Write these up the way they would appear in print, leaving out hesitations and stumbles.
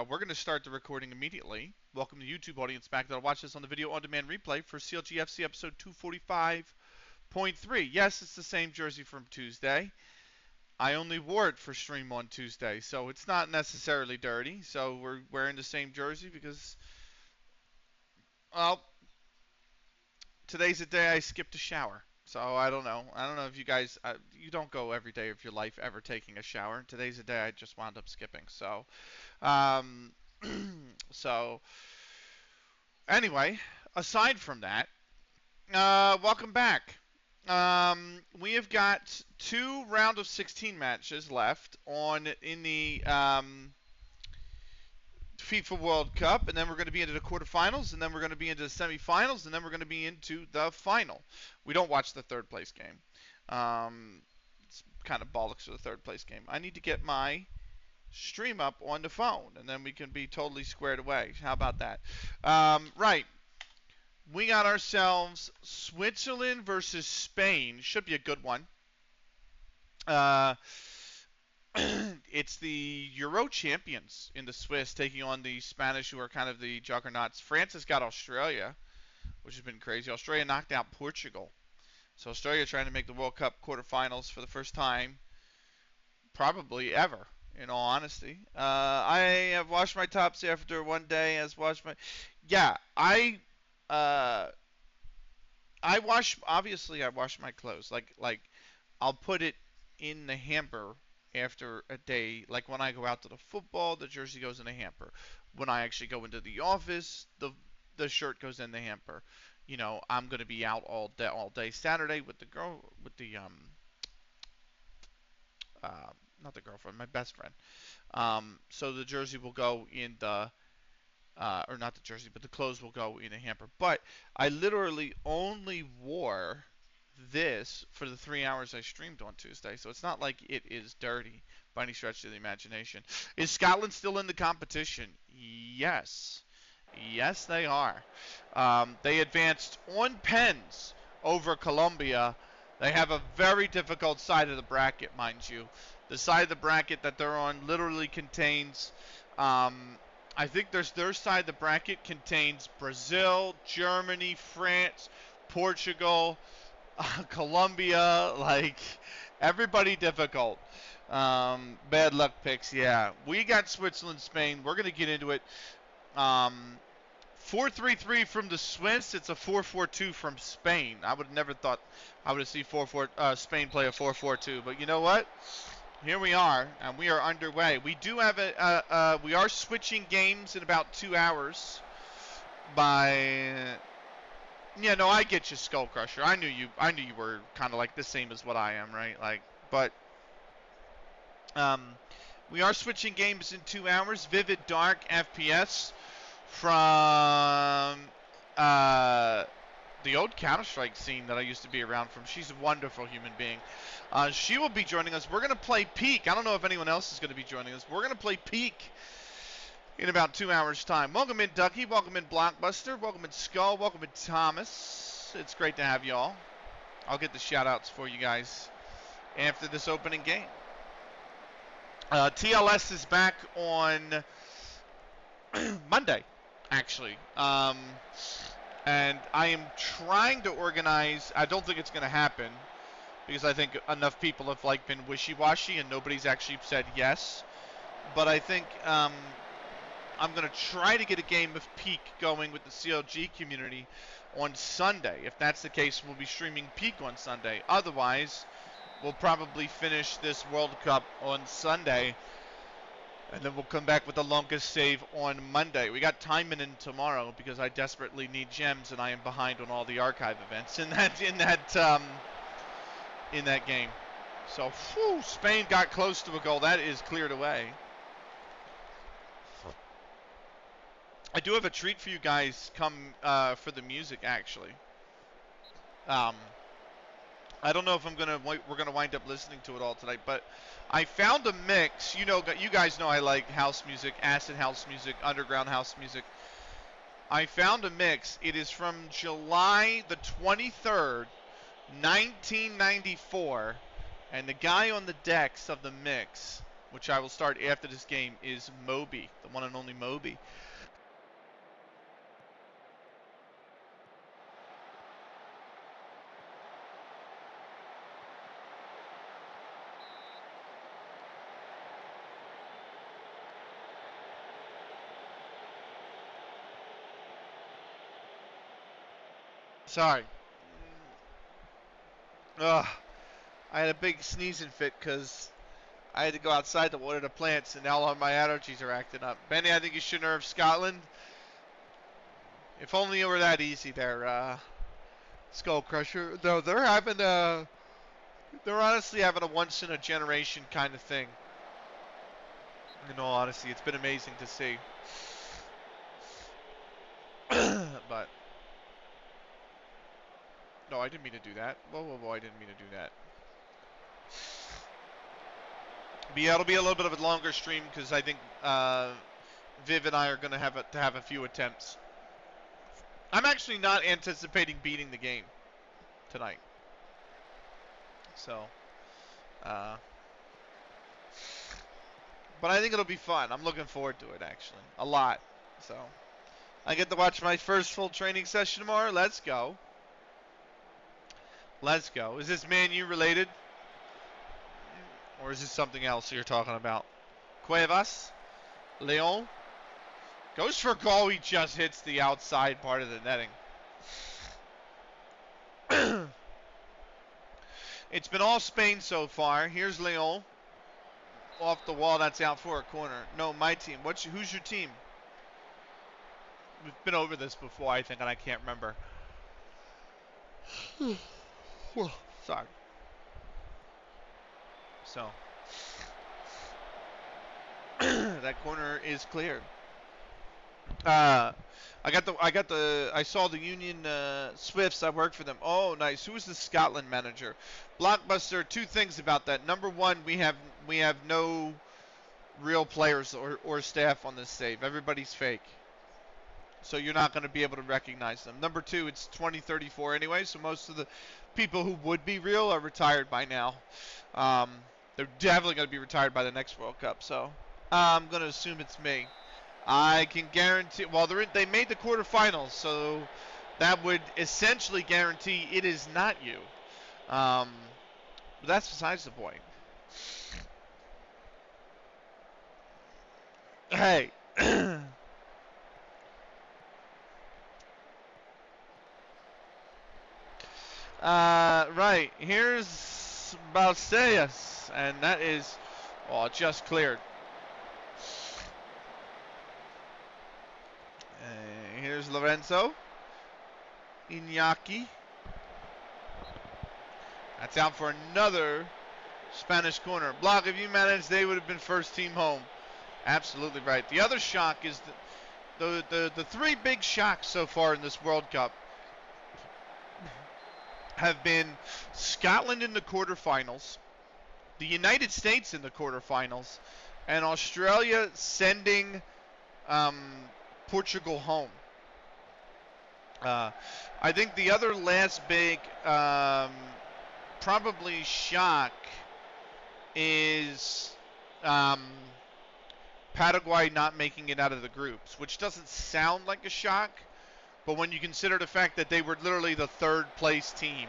we're going to start the recording immediately. Welcome to YouTube audience back that'll watch this on the video on demand replay for CLG FC episode 245.3. Yes, it's the same jersey from Tuesday. I only wore it for stream on Tuesday, so it's not necessarily dirty. So we're wearing the same jersey because, well, today's the day I skipped a shower. So I don't know. I don't know if you guys, you don't go every day of your life ever taking a shower. Today's the day I just wound up skipping. So, so anyway, aside from that, welcome back. We have got 2 round of 16 matches left in the FIFA World Cup, and then we're going to be into the quarterfinals, and then we're going to be into the semifinals, and then we're going to be into the final. We don't watch the third place game. It's kind of bollocks for the third place game. I need to get my stream up on the phone, and then we can be totally squared away. How about that? Right. We got ourselves Switzerland versus Spain. Should be a good one. It's the Euro champions in the Swiss taking on the Spanish, who are kind of the juggernauts. France has got Australia, which has been crazy. Australia knocked out Portugal. So Australia trying to make the World Cup quarterfinals for the first time, probably ever, in all honesty. I have washed my tops after one day. Yeah, I wash my clothes. Like I'll put it in the hamper after a day. Like when I go out to the football, the jersey goes in the hamper. When I actually go into the office, the shirt goes in the hamper. You know, I'm going to be out all day Saturday with the girl, with the not the girlfriend, my best friend. So the jersey will go in the or not the jersey, but the clothes will go in a hamper. But I literally only wore this for the 3 hours I streamed on Tuesday, so it's not like it is dirty by any stretch of the imagination. Is Scotland still in the competition? Yes. Yes, they are. They advanced on pens over Colombia. They have a very difficult side of the bracket, mind you. The side of the bracket that they're on literally contains, I think their side of the bracket contains Brazil, Germany, France, Portugal, Colombia, like everybody difficult. Bad luck picks, yeah. We got Switzerland, Spain. We're going to get into it. 4-3-3 from the Swiss. It's a 4-4-2 from Spain. I would have never thought I would have seen Spain play a 4-4-2. But you know what? Here we are, and we are underway. We do have we are switching games in about 2 hours. Yeah, no, I get you, Skull Crusher. I knew you were kind of like the same as what I am, right? But we are switching games in 2 hours. Vivid Dark FPS from the old Counter-Strike scene that I used to be around from. She's a wonderful human being. She will be joining us. We're going to play Peak. I don't know if anyone else is going to be joining us. We're going to play Peak in about 2 hours' time. Welcome in, Ducky. Welcome in, Blockbuster. Welcome in, Skull. Welcome in, Thomas. It's great to have y'all. I'll get the shout-outs for you guys after this opening game. TLS is back on Monday, actually. And I am trying to organize. I don't think it's going to happen because I think enough people have been wishy-washy and nobody's actually said yes. But I think I'm going to try to get a game of Peak going with the CLG community on Sunday. If that's the case, we'll be streaming Peak on Sunday. Otherwise, we'll probably finish this World Cup on Sunday, and then we'll come back with the longest save on Monday. We got Timon in tomorrow because I desperately need gems, and I am behind on all the archive events in that game. So, Spain got close to a goal. That is cleared away. I do have a treat for you guys come for the music, actually. I don't know if we're gonna wind up listening to it all tonight, but I found a mix. You guys know I like house music, acid house music, underground house music. I found a mix. It is from July the 23rd, 1994, and the guy on the decks of the mix which I will start after this game, is Moby, the one and only Moby. Sorry. Ugh. I had a big sneezing fit because I had to go outside to water the plants, and now all my allergies are acting up. Benny, I think you should nerf Scotland. If only it were that easy there, Skull Crusher. No, they're honestly having a once-in-a-generation kind of thing. In all honesty, it's been amazing to see. But no, I didn't mean to do that. Whoa, I didn't mean to do that. But yeah, it'll be a little bit of a longer stream because I think Viv and I are going to have a few attempts. I'm actually not anticipating beating the game tonight. So, but I think it'll be fun. I'm looking forward to it, actually. A lot. So, I get to watch my first full training session tomorrow. Let's go. Let's go. Is this Man U related? Or is this something else you're talking about? Cuevas. Leon. Goes for goal. He just hits the outside part of the netting. It's been all Spain so far. Here's Leon. Off the wall. That's out for a corner. No, my team. Who's your team? We've been over this before, I think, and I can't remember. Sorry. So that corner is cleared. I saw the Union Swifts. I worked for them. Oh, nice. Who is the Scotland manager? Blockbuster. Two things about that. Number one, we have no real players or staff on this save. Everybody's fake. So you're not going to be able to recognize them. Number two, it's 2034 anyway, so most of the people who would be real are retired by now. They're definitely going to be retired by the next World Cup, so I'm going to assume it's me. I can guarantee, well, they made the quarterfinals, so that would essentially guarantee it is not you. But that's besides the point. Hey. Right. Here's Balseas, and that is, just cleared. Here's Lorenzo. Iñaki. That's out for another Spanish corner. Block, if you managed, they would have been first team home. Absolutely right. The other shock is the three big shocks so far in this World Cup have been Scotland in the quarterfinals, the United States in the quarterfinals, and Australia sending Portugal home. I think the other last big probably shock is Paraguay not making it out of the groups, which doesn't sound like a shock, but when you consider the fact that they were literally the third place team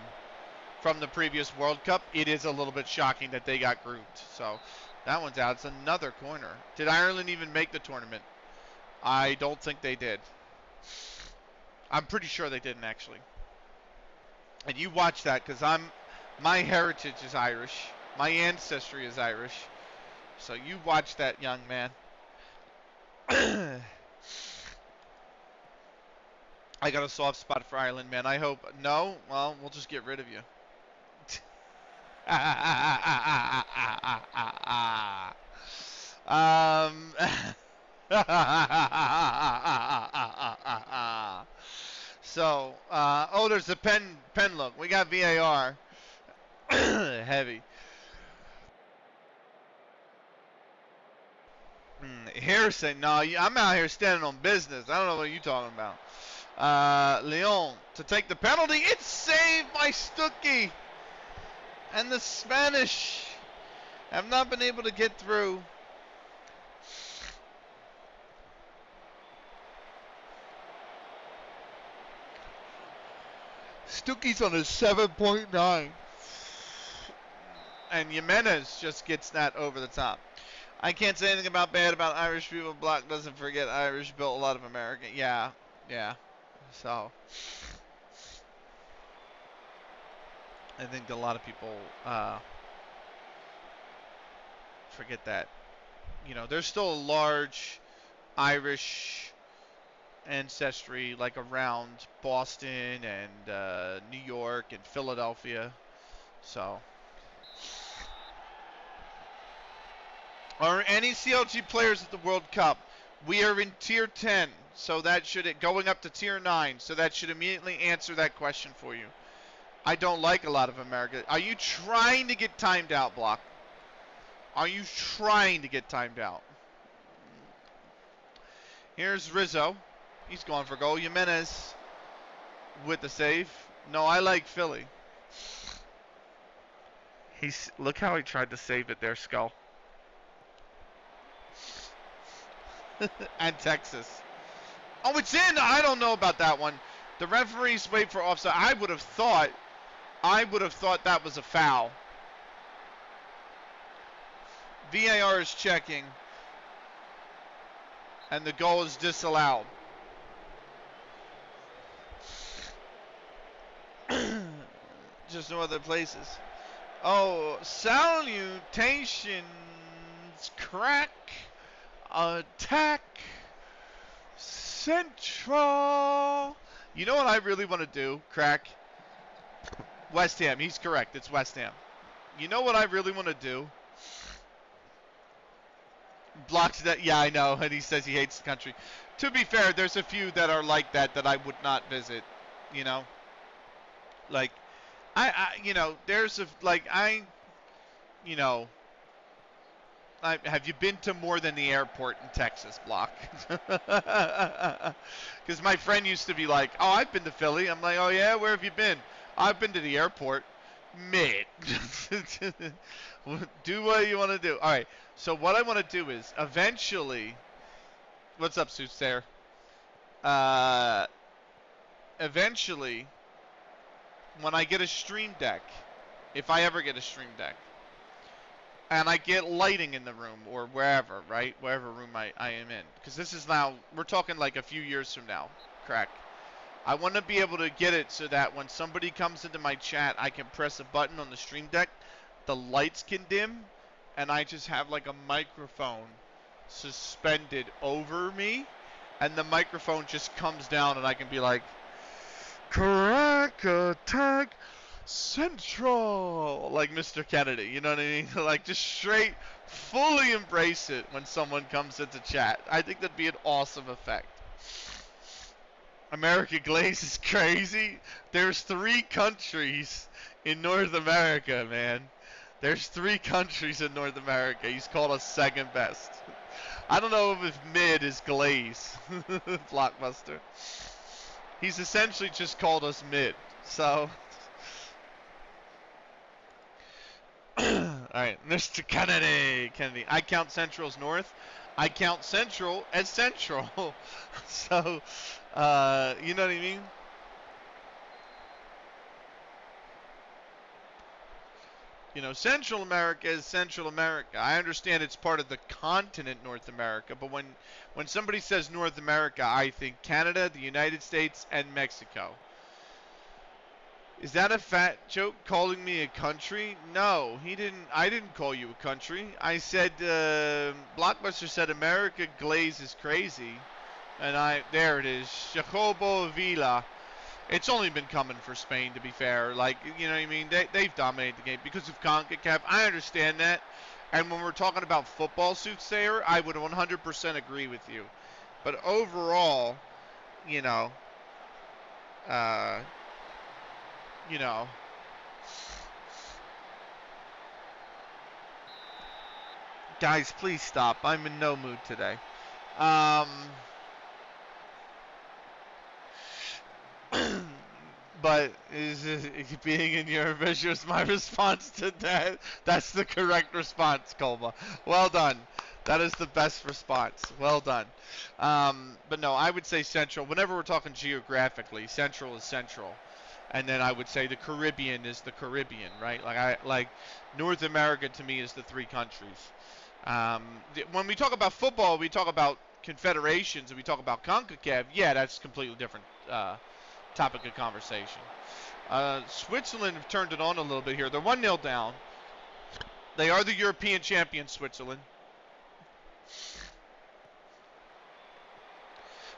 from the previous World Cup, it is a little bit shocking that they got grouped. So that one's out. It's another corner. Did Ireland even make the tournament? I don't think they did. I'm pretty sure they didn't, actually. And you watch that, because my heritage is Irish. My ancestry is Irish. So you watch that, young man. I got a soft spot for Ireland, man. I hope. No? Well, we'll just get rid of you. So, there's a pen look. We got VAR. Heavy. Harrison, no, I'm out here standing on business. I don't know what you're talking about. Leon to take the penalty. It's saved by Stuckey. And the Spanish Have not been able to get through. Stuckey's on a 7.9. And Jimenez just gets that over the top. I can't say anything bad about Irish people. Block doesn't forget Irish built a lot of America. Yeah. So I think a lot of people forget that. You know, there's still a large Irish ancestry like around Boston and New York and Philadelphia. So, are any CLG players at the World Cup? We are in tier 10, so that should going up to tier 9, so that should immediately answer that question for you. I don't like a lot of America. Are you trying to get timed out, Block? Are you trying to get timed out? Here's Rizzo. He's going for goal. Jimenez with the save. No, I like Philly. Look how he tried to save it there, Skull. And Texas. Oh, it's in. I don't know about that one. The referees wait for offside. I would have thought that was a foul. VAR is checking. And the goal is disallowed. Just no other places. Oh, salutations, crack, attack, central. You know what I really want to do, crack? West Ham. He's correct. It's West Ham. You know what I really want to do? Blocks that. Yeah, I know. And he says he hates the country. To be fair, there's a few that are like that I would not visit. You know, like there's have you been to more than the airport in Texas, Block? Because my friend used to be like, oh, I've been to Philly. I'm like, oh yeah, where have you been? I've been to the airport. Mid. Do what you want to do. All right. So what I want to do is eventually. What's up, Soothsayer? Eventually, when I get a stream deck, if I ever get a stream deck, and I get lighting in the room or wherever, right? Wherever room I am in. Because this is now, we're talking like a few years from now, crack. I want to be able to get it so that when somebody comes into my chat, I can press a button on the stream deck, the lights can dim, and I just have like a microphone suspended over me, and the microphone just comes down and I can be like, crack attack central, like Mr. Kennedy, you know what I mean? Like just straight, fully embrace it when someone comes into chat. I think that'd be an awesome effect. America Glaze is crazy. There's 3 countries in North America, man. There's 3 countries in North America. He's called us second best. I don't know if mid is Glaze. Blockbuster. He's essentially just called us mid. So. Alright, Mr. Kennedy. I count Central as North. I count Central as Central. So, you know what I mean? You know, Central America is Central America. I understand it's part of the continent North America, but when somebody says North America, I think Canada, the United States, and Mexico. Is that a fat joke calling me a country? No, I didn't call you a country. I said, Blockbuster said America Glaze is crazy. And there it is. Jacobo Villa. It's only been coming for Spain, to be fair. Like, you know what I mean? They've dominated the game because of CONCACAF. I understand that. And when we're talking about football, Soothsayer, I would 100% agree with you. But overall, you know, guys, please stop. I'm in no mood today. But but is being in Eurovision was my response to that. That's the correct response, Colma. Well done. That is the best response. Well done. But no, I would say Central. Whenever we're talking geographically, Central is Central. And then I would say the Caribbean is the Caribbean, right? Like North America to me is the three countries. When we talk about football, we talk about confederations and we talk about CONCACAF. Yeah, that's a completely different topic of conversation. Switzerland have turned it on a little bit here. They're 1-0 down. They are the European champions, Switzerland.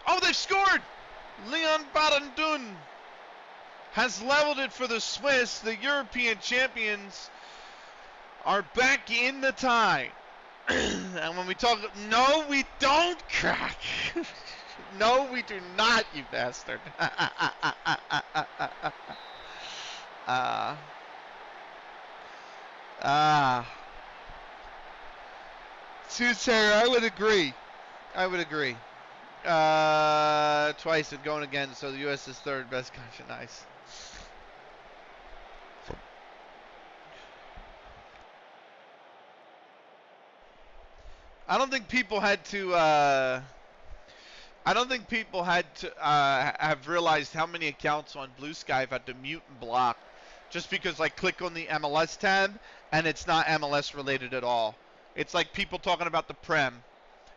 Oh, they've scored! Leon Badendun has leveled it for the Swiss. The European champions are back in the tie. And when we talk, no, we don't, crack. No, we do not, you bastard. Soothsayer, I would agree. Twice and going again, so the U.S. is third best country. Nice. I don't think people had to have realized how many accounts on Blue Sky have had to mute and block just because, like, click on the MLS tab and it's not MLS related at all. It's like people talking about the Prem.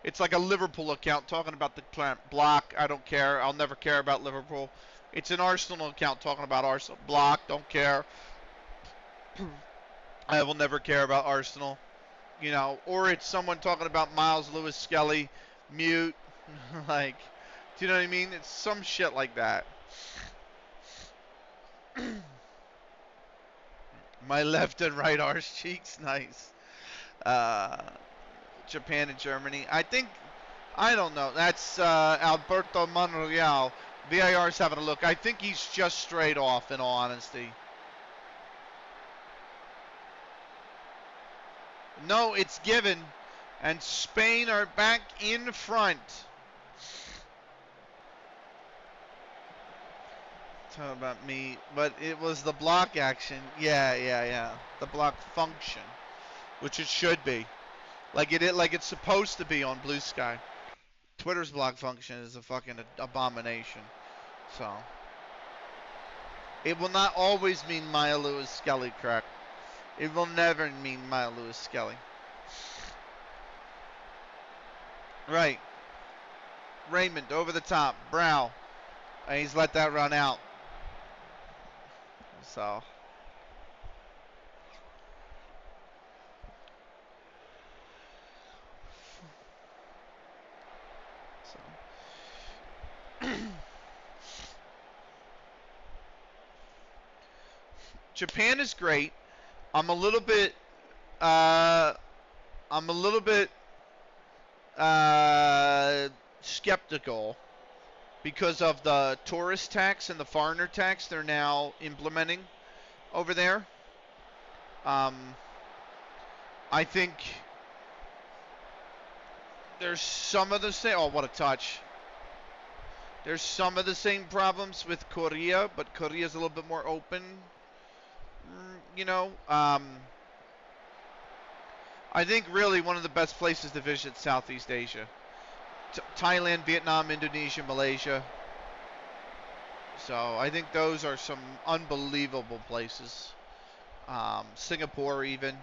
It's like a Liverpool account talking about the Prem. Block, I don't care. I'll never care about Liverpool. It's an Arsenal account talking about Arsenal. Block, don't care. I will never care about Arsenal. You know, or it's someone talking about Miles Lewis Skelly, mute. Like, do you know what I mean? It's some shit like that. My left and right arse cheeks, nice. Japan and Germany. I don't know. That's Alberto Monreal. VIR's having a look. I think he's just straight off, in all honesty. No, it's given. And Spain are back in front. Talk about me. But it was the block action. Yeah. The block function. Which it should be. Like it's supposed to be on Blue Sky. Twitter's block function is a fucking abomination. So. It will not always mean Maya Lewis Skelly, correct? It will never mean Maya Lewis Skelly. Right. Raymond over the top. Brow. And he's let that run out. So. Japan is great. I'm a little bit skeptical because of the tourist tax and the foreigner tax they're now implementing over there. I think there's some of the same. Oh, what a touch! There's some of the same problems with Korea, but Korea's a little bit more open. You know, I think really one of the best places to visit Southeast Asia. Thailand, Vietnam, Indonesia, Malaysia. So I think those are some unbelievable places. Singapore even.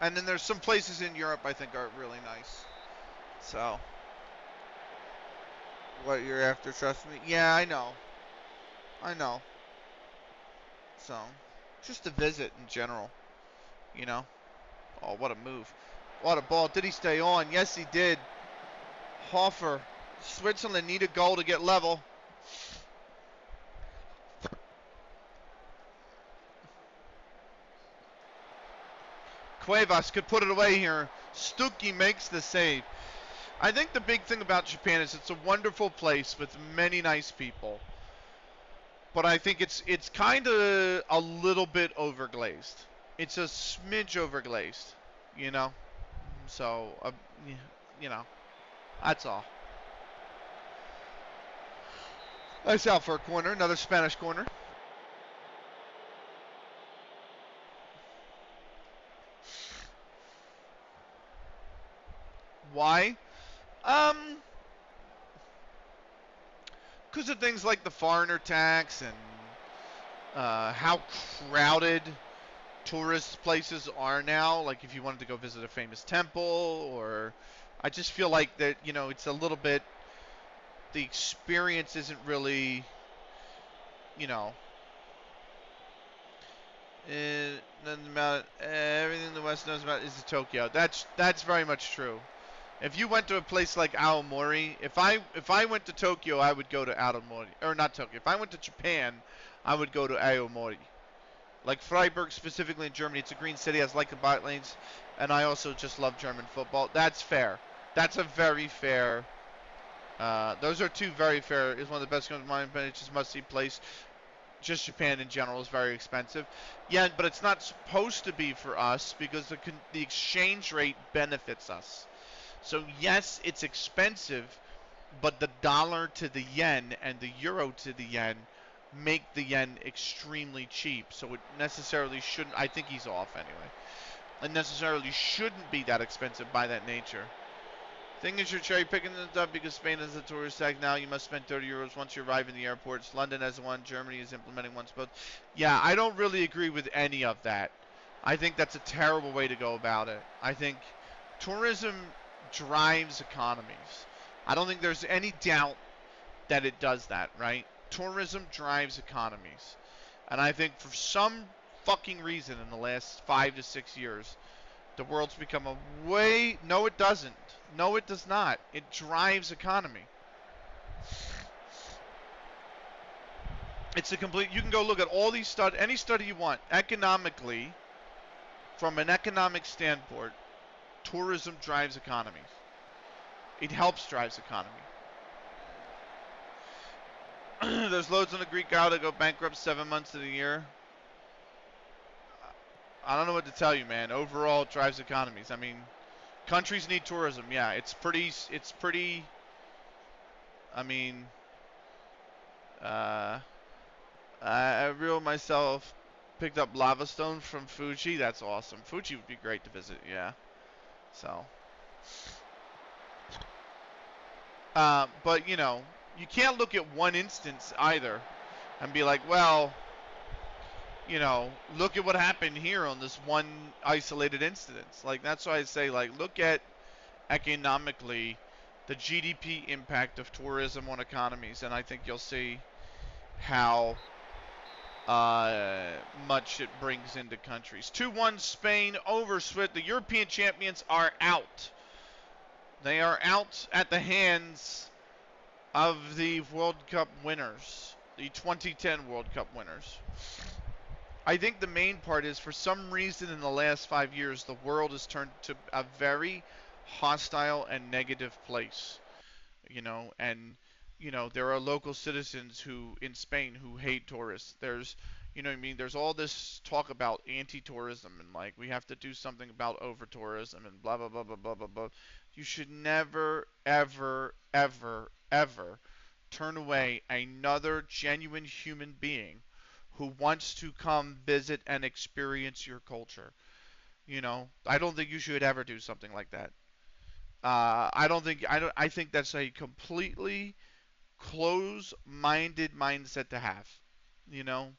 And then there's some places in Europe I think are really nice. So, what you're after, trust me? Yeah, I know. So, just to visit in general, you know. Oh, what a move. What a ball. Did he stay on? Yes, he did. Hofer. Switzerland need a goal to get level. Cuevas could put it away here. Stuckey makes the save. I think the big thing about Japan is it's a wonderful place with many nice people. but I think it's kind of a little bit overglazed. It's a smidge overglazed, you know. So, you know, that's all. Nice out for a corner, another Spanish corner. Why? Um, because of things like the foreigner tax and how crowded tourist places are now. Like if you wanted to go visit a famous temple, or I just feel like that it's a little bit. The experience isn't really, you know, nothing about it. Everything the West knows about is Tokyo. That's very much true. If you went to a place like Aomori, if I went to Tokyo, I would go to Aomori, or not Tokyo. If I went to Japan, I would go to Aomori. Like Freiburg, specifically in Germany, it's a green city, has like the bike lanes, and I also just love German football. That's fair. That's a very fair. Those are two very fair. It's one of the best comes to mind, but it's just must-see place. Just Japan in general is very expensive. Yeah, but it's not supposed to be for us because the exchange rate benefits us. So yes, it's expensive, but the dollar to the yen and the euro to the yen make the yen extremely cheap. So it necessarily shouldn't. I think he's off anyway. It necessarily shouldn't be that expensive by that nature. Thing is, you're cherry picking this up because Spain has a tourist tax now. You must spend 30 euros once you arrive in the airports. London has one. Germany is implementing one. Both. Yeah, I don't really agree with any of that. I think that's a terrible way to go about it. I think tourism drives economies. I don't think there's any doubt that it does that, right? Tourism drives economies. And I think for some fucking reason in the last 5 to 6 years, the world's become a way. No, it doesn't. No, it does not. It drives economy. It's a complete. You can go look at all these any study you want. Economically, from an economic standpoint, tourism drives economies. It helps drives economy. There's loads on the Greek Isle that go bankrupt 7 months of the year. I don't know what to tell you, man. Overall, it drives economies. I mean, countries need tourism. Yeah, it's pretty. I mean, I real myself picked up lava stone from Fuji. That's awesome. Fuji would be great to visit. Yeah. So. But you can't look at one instance either, and be like, well, look at what happened here on this one isolated incident. Like that's why I say, like, look at economically the GDP impact of tourism on economies, and I think you'll see how much it brings into countries. 2-1 Spain over Swift. The European champions are out. They are out at the hands of the World Cup winners, the 2010 World Cup winners. I think the main part is, for some reason in the last 5 years, the world has turned to a very hostile and negative place. And there are local citizens who in Spain who hate tourists. There's there's all this talk about anti-tourism and like we have to do something about over-tourism and blah blah blah blah blah blah blah. You should never ever ever ever turn away another genuine human being who wants to come visit and experience your culture. I don't think you should ever do something like that. I think that's a completely close-minded mindset to have. You know,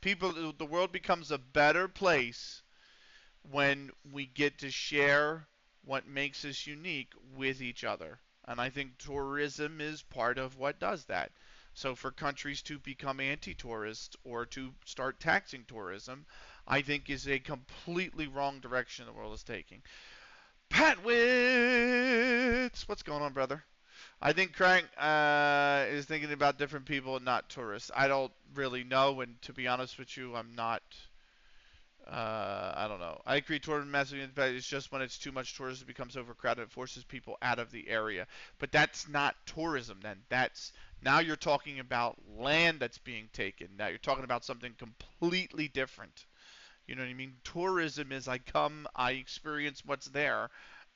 the world becomes a better place when we get to share what makes us unique with each other. And I think tourism is part of what does that. So for countries to become anti-tourist or to start taxing tourism, I think is a completely wrong direction the world is taking. Pat Witz! What's going on, brother? I think Crank is thinking about different people and not tourists. I don't really know, and to be honest with you, I'm not I don't know. I agree. Tourism massively impacted. It's just when it's too much tourism, it becomes overcrowded. It forces people out of the area. But that's not tourism. Then that's now you're talking about land that's being taken. Now you're talking about something completely different. You know what I mean? Tourism is I come, I experience what's there,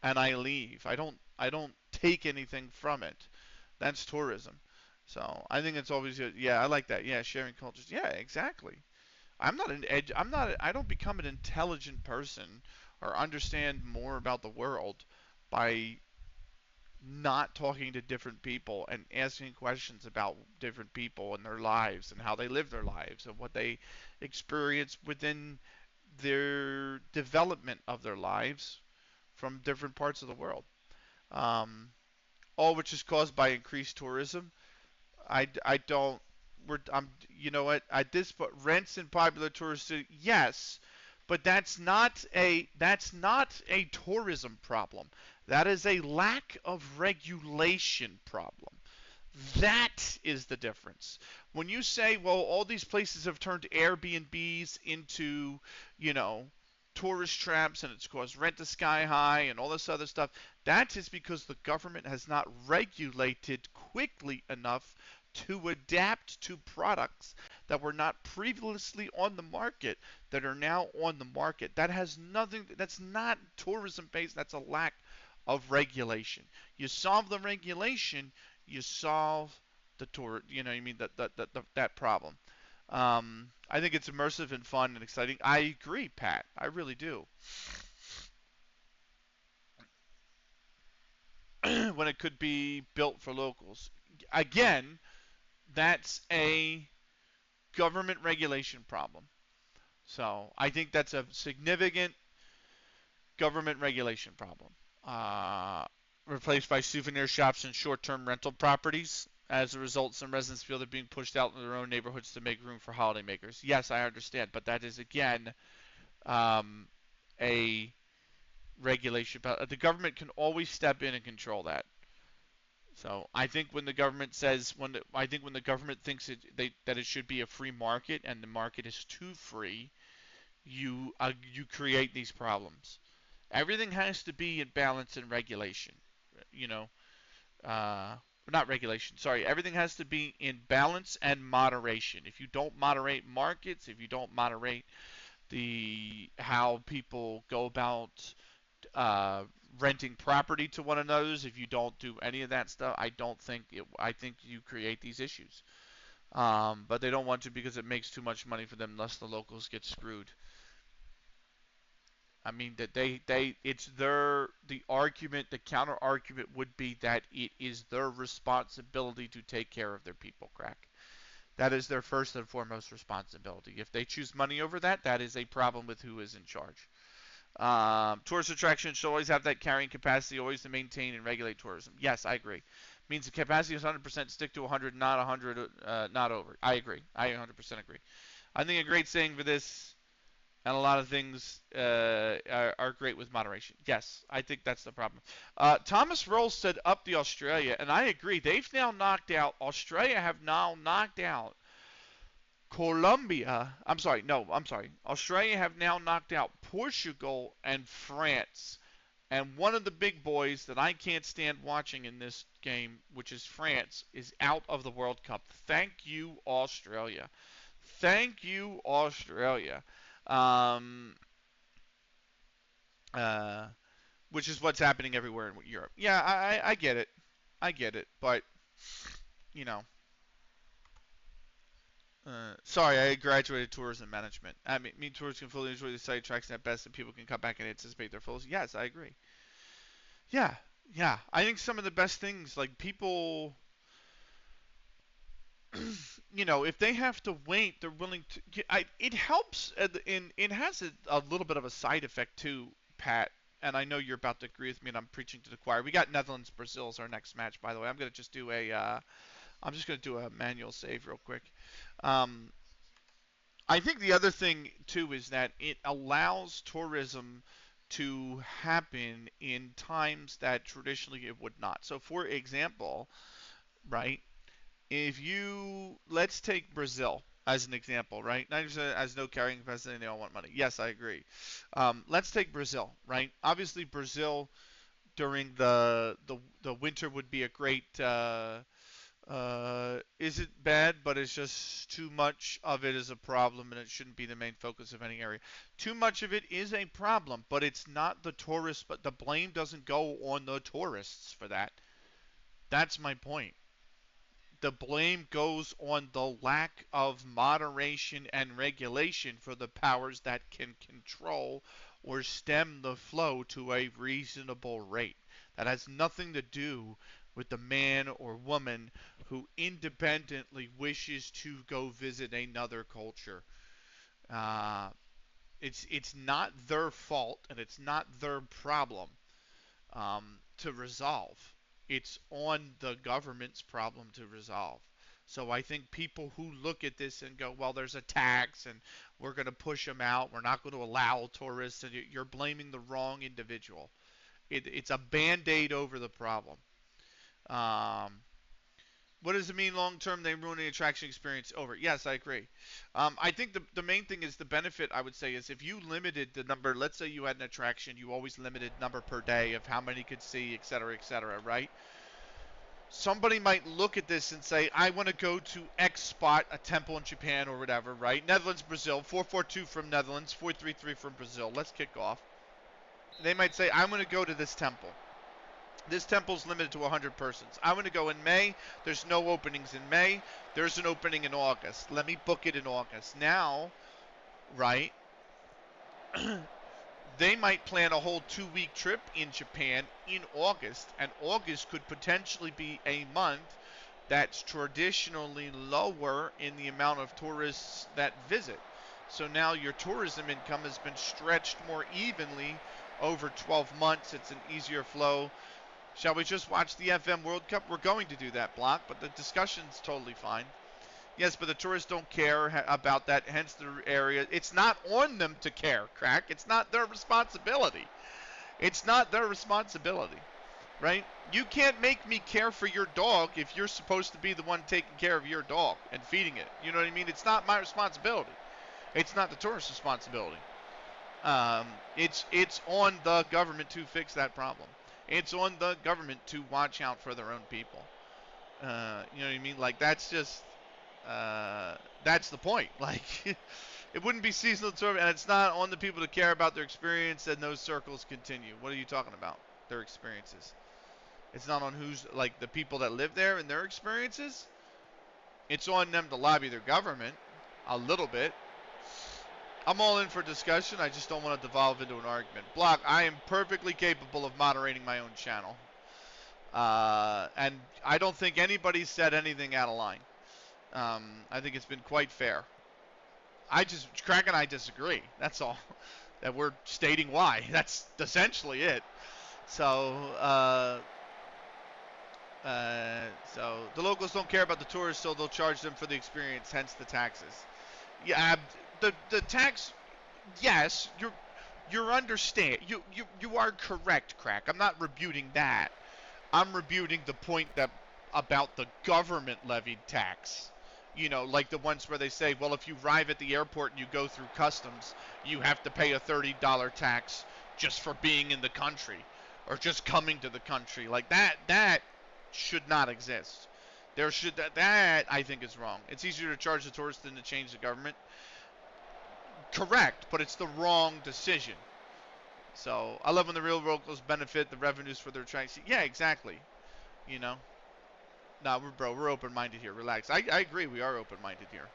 and I leave. I don't take anything from it. That's tourism. So I think it's always yeah, I like that. Yeah, sharing cultures. Yeah, exactly. I don't become an intelligent person or understand more about the world by not talking to different people and asking questions about different people and their lives and how they live their lives and what they experience within their development of their lives from different parts of the world. Um, all which is caused by increased tourism. I don't. You know what? At this point, rents in popular tourist city, yes, but that's not a tourism problem. That is a lack of regulation problem. That is the difference. When you say, well, all these places have turned Airbnbs into, you know, tourist traps and it's caused rent to sky high and all this other stuff, that is because the government has not regulated quickly enough to adapt to products that were not previously on the market that are now on the market. That has nothing, that's not tourism based, that's a lack of regulation. You solve the regulation, you solve the tour. You know, what I mean that problem. I think it's immersive and fun and exciting. I agree, Pat. I really do. When it could be built for locals, again, that's a government regulation problem. So I think that's a significant government regulation problem. Uh, Replaced by souvenir shops and short-term rental properties. As a result, some residents feel they're being pushed out in their own neighborhoods to make room for holidaymakers. Yes, I understand, but that is again um, a regulation. The government can always step in and control that. So I think when the government says I think when the government thinks that it should be a free market and the market is too free, you create these problems. Everything has to be in balance and regulation. You know, uh, not regulation. Sorry, everything has to be in balance and moderation. If you don't moderate markets, if you don't moderate the how people go about uh, renting property to one another, if you don't do any of that stuff, I don't think it. I think you create these issues. But they don't want to because it makes too much money for them, unless the locals get screwed. I mean that it's the argument, the counter argument would be that it is their responsibility to take care of their people, crack. That is their first and foremost responsibility. If they choose money over that, that is a problem with who is in charge. Tourist attractions should always have that carrying capacity, always to maintain and regulate tourism. Yes, I agree. Means the capacity is 100%, stick to 100, not 100, not over. I agree. I 100% agree. I think a great saying for this, and a lot of things are great with moderation. Yes, I think that's the problem. Thomas Rolls said up the Australia, and I agree. They've now knocked out, Australia have now knocked out Colombia. I'm sorry, no, I'm sorry. Australia have now knocked out Portugal and France. And one of the big boys that I can't stand watching in this game, which is France, is out of the World Cup. Thank you, Australia. Thank you, Australia. Um, uh, which is what's happening everywhere in Europe. Yeah, I get it. I get it. But, you know, sorry, I graduated tourism management. I mean tourists can fully enjoy the site attractions at best and people can come back and anticipate their flows. Yes, I agree. Yeah, yeah. I think some of the best things, like people, if they have to wait, they're willing to. It helps, it has a little bit of a side effect too, Pat. And I know you're about to agree with me, and I'm preaching to the choir. We got Netherlands Brazil as our next match, by the way. I'm just gonna do a manual save real quick. Um, I think the other thing too is that it allows tourism to happen in times that traditionally it would not. So, for example, right? If you let's take Brazil. as an example, right? 90% has no carrying capacity and they all want money. Yes, I agree. Let's take Brazil, right? Obviously, Brazil during the winter would be a great. Isn't bad, but it's just too much of it is a problem, and it shouldn't be the main focus of any area. Too much of it is a problem, but it's not the tourists. But the blame doesn't go on the tourists for that. That's my point. The blame goes on the lack of moderation and regulation for the powers that can control or stem the flow to a reasonable rate. That has nothing to do with the man or woman who independently wishes to go visit another culture. Uh, it's not their fault and it's not their problem to resolve. It's on the government's problem to resolve. So I think people who look at this and go, well, there's a tax and we're going to push them out, we're not going to allow tourists, and you're blaming the wrong individual. It's a band-aid over the problem. Um, what does it mean long term? They ruin the attraction experience over. Yes, I agree. I think the main thing is the benefit, I would say, is if you limited the number, let's say you had an attraction, you always limited number per day of how many could see, et cetera, right? Somebody might look at this and say, I want to go to X spot, a temple in Japan or whatever, right? Netherlands, Brazil, 442 from Netherlands, 433 from Brazil. Let's kick off. They might say, I'm going to go to this temple. This temple's limited to 100 persons. I want to go in May. There's no openings in May. There's an opening in August. Let me book it in August. Now, right, they might plan a whole 2-week trip in Japan in August, and August could potentially be a month that's traditionally lower in the amount of tourists that visit. So now your tourism income has been stretched more evenly over 12 months. It's an easier flow. Shall we just watch the FM World Cup? We're going to do that, Block, but the discussion's totally fine. Yes, but the tourists don't care about that, hence the area. It's not on them to care, Crack. It's not their responsibility. It's not their responsibility, right? You can't make me care for your dog if you're supposed to be the one taking care of your dog and feeding it. You know what I mean? It's not my responsibility. It's not the tourist's responsibility. It's on the government to fix that problem. It's on the government to watch out for their own people. You know what I mean? Like, that's just, that's the point. Like, it wouldn't be seasonal tourism, and it's not on the people to care about their experience, and those circles continue. What are you talking about? Their experiences. It's not on who's, like, the people that live there and their experiences. It's on them to lobby their government a little bit. I'm all in for discussion. I just don't want to devolve into an argument. Block, I am perfectly capable of moderating my own channel. And I don't think anybody said anything out of line. I think it's been quite fair. Crack and I disagree. That's all. That we're stating why. That's essentially it. So the locals don't care about the tourists, so they'll charge them for the experience, hence the taxes. Yeah, the tax, yes, you're understand. You are correct, Crack. I'm not rebuting that. I'm rebuting the point that about the government levied tax. You know, like the ones where they say, well, if you arrive at the airport and you go through customs, you have to pay a $30 tax just for being in the country or just coming to the country. Like that should not exist. That I think is wrong. It's easier to charge the tourist than to change the government. Correct, but it's the wrong decision. So I love when the real locals benefit the revenues for their attraction. Yeah, exactly. You know. No, we're open-minded here. Relax. I agree. We are open-minded here.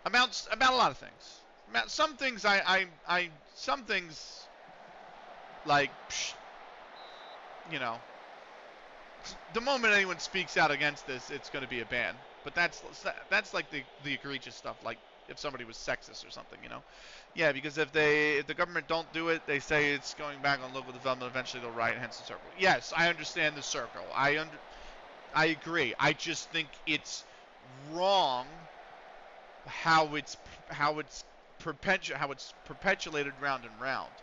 About a lot of things. About some things some things like, you know. The moment anyone speaks out against this, it's going to be a ban. But that's like the egregious stuff, like if somebody was sexist or something, you know. Yeah, because if the government don't do it, they say it's going back on local development. Eventually, they'll riot. Hence the circle. Yes, I understand the circle. I agree. I just think it's wrong how it's perpetuated round and round.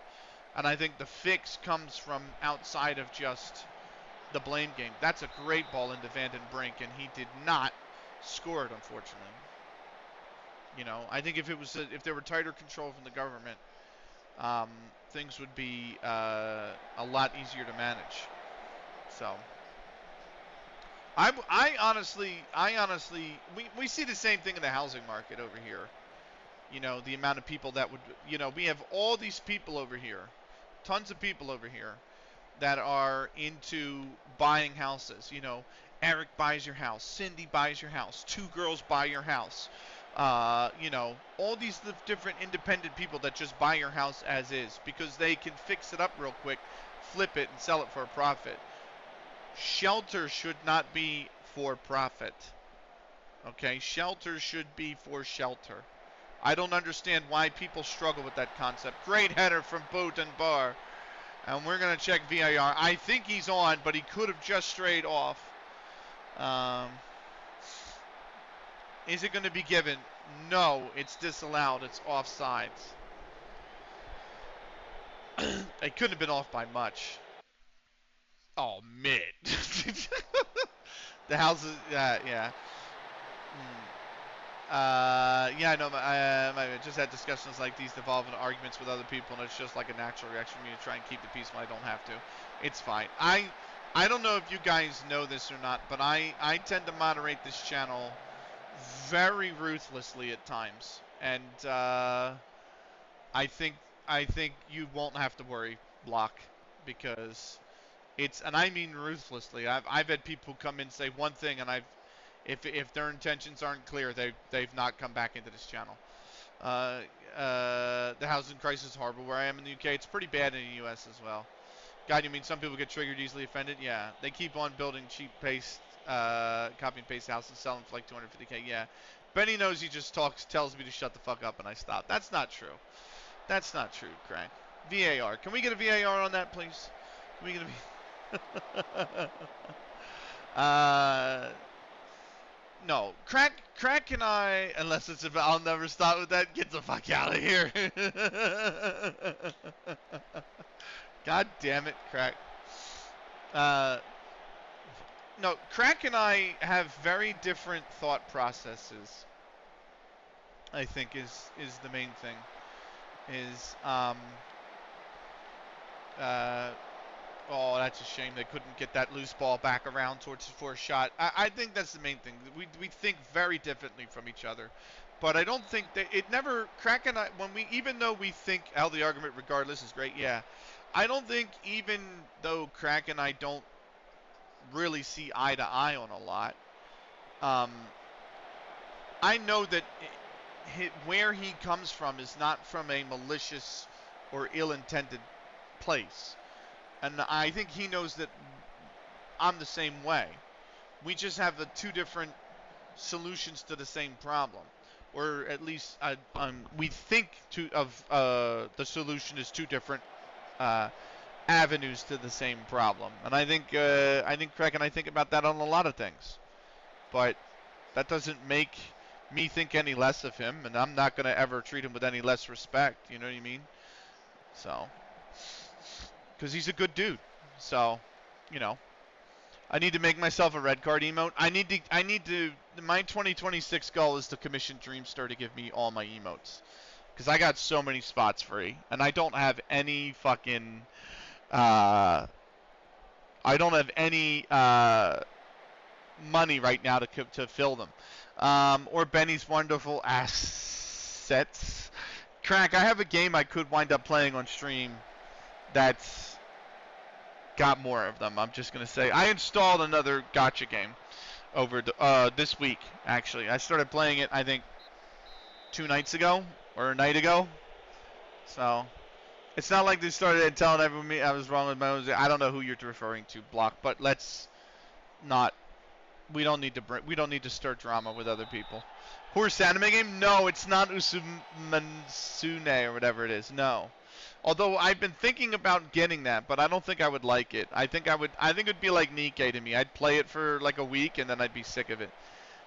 And I think the fix comes from outside of just the blame game. That's a great ball into Van den Brink, and he did not score it, unfortunately. You know, I think if there were tighter control from the government, things would be a lot easier to manage. So, I honestly, we see the same thing in the housing market over here. You know, the amount of people that would, we have all these people over here, tons of people over here that are into buying houses. You know, Eric buys your house, Cindy buys your house, two girls buy your house. All these different independent people that just buy your house as is because they can fix it up real quick, flip it, and sell it for a profit. Shelter should not be for profit. Okay? Shelter should be for shelter. I don't understand why people struggle with that concept. Great header from Bowden Bar. And we're going to check VAR. I think he's on, but he could have just strayed off. Is it going to be given? No, it's disallowed. It's offsides. It couldn't have been off by much. Oh, mid. The house is, yeah. I know. I just had discussions like these devolve into arguments with other people, and it's just like a natural reaction for me to try and keep the peace when I don't have to. It's fine. I don't know if you guys know this or not, but I tend to moderate this channel very ruthlessly at times, and I think you won't have to worry, Block, because and I mean ruthlessly. I've had people come in and say one thing, and if their intentions aren't clear, they've not come back into this channel. The housing crisis is horrible where I am in the UK. It's pretty bad in the US as well. God, you mean some people get triggered, easily offended? Yeah. They keep on building cheap paste, copy and paste houses, selling for like 250K. Yeah. Benny knows he just tells me to shut the fuck up, and I stop. That's not true. That's not true, Crank. VAR. Can we get a VAR on that, please? Can we get a No, Crack and I, unless it's about, I'll never stop with that. Get the fuck out of here. God damn it, Crack. No, Crack and I have very different thought processes. I think is the main thing. Oh, that's a shame they couldn't get that loose ball back around for a shot. I think that's the main thing. We think very differently from each other. But I don't think that Crack and I, even though we think the argument regardless is great, yeah. I don't think even though Crack and I don't really see eye to eye on a lot, I know that where he comes from is not from a malicious or ill-intended place. And I think he knows that I'm the same way. We just have the two different solutions to the same problem. Or at least we think the solution is two different avenues to the same problem. And I think Craig and I think about that on a lot of things. But that doesn't make me think any less of him, and I'm not going to ever treat him with any less respect. You know what I mean? So, because he's a good dude. So, I need to make myself a red card emote. I need to. My 2026 goal is to commission Dreamster to give me all my emotes, because I got so many spots free, and I don't have any fucking. I don't have any money right now to fill them. Or Benny's wonderful assets. Crack, I have a game I could wind up playing on stream that's got more of them. I'm just going to say. I installed another gacha game over this week, actually. I started playing it, I think, 2 nights ago or a night ago. So, it's not like they started telling everyone I was wrong with my own. I don't know who you're referring to, Block, but let's not. We don't need to stir drama with other people. Horse anime game? No, it's not Usumansune or whatever it is. No. Although I've been thinking about getting that, but I don't think I would like it. I think it'd be like Nikkei to me. I'd play it for like a week and then I'd be sick of it.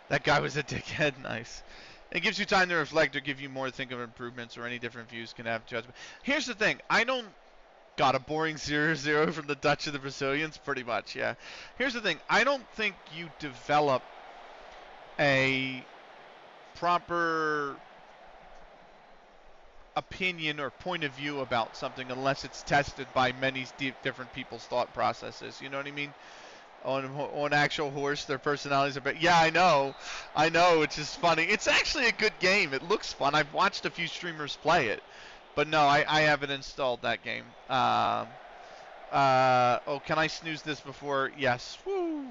That guy was a dickhead. Nice. It gives you time to reflect or give you more to think of improvements, or any different views can have judgment. Here's the thing. Got a boring 0-0 from the Dutch and the Brazilians? Pretty much, yeah. Here's the thing. I don't think you develop a proper opinion or point of view about something unless it's tested by many different people's thought processes. You know what I mean? On actual horse, their personalities are better. Yeah, I know. It's just funny. It's actually a good game. It looks fun. I've watched a few streamers play it, but no, I haven't installed that game. Oh, can I snooze this before? Yes. Woo.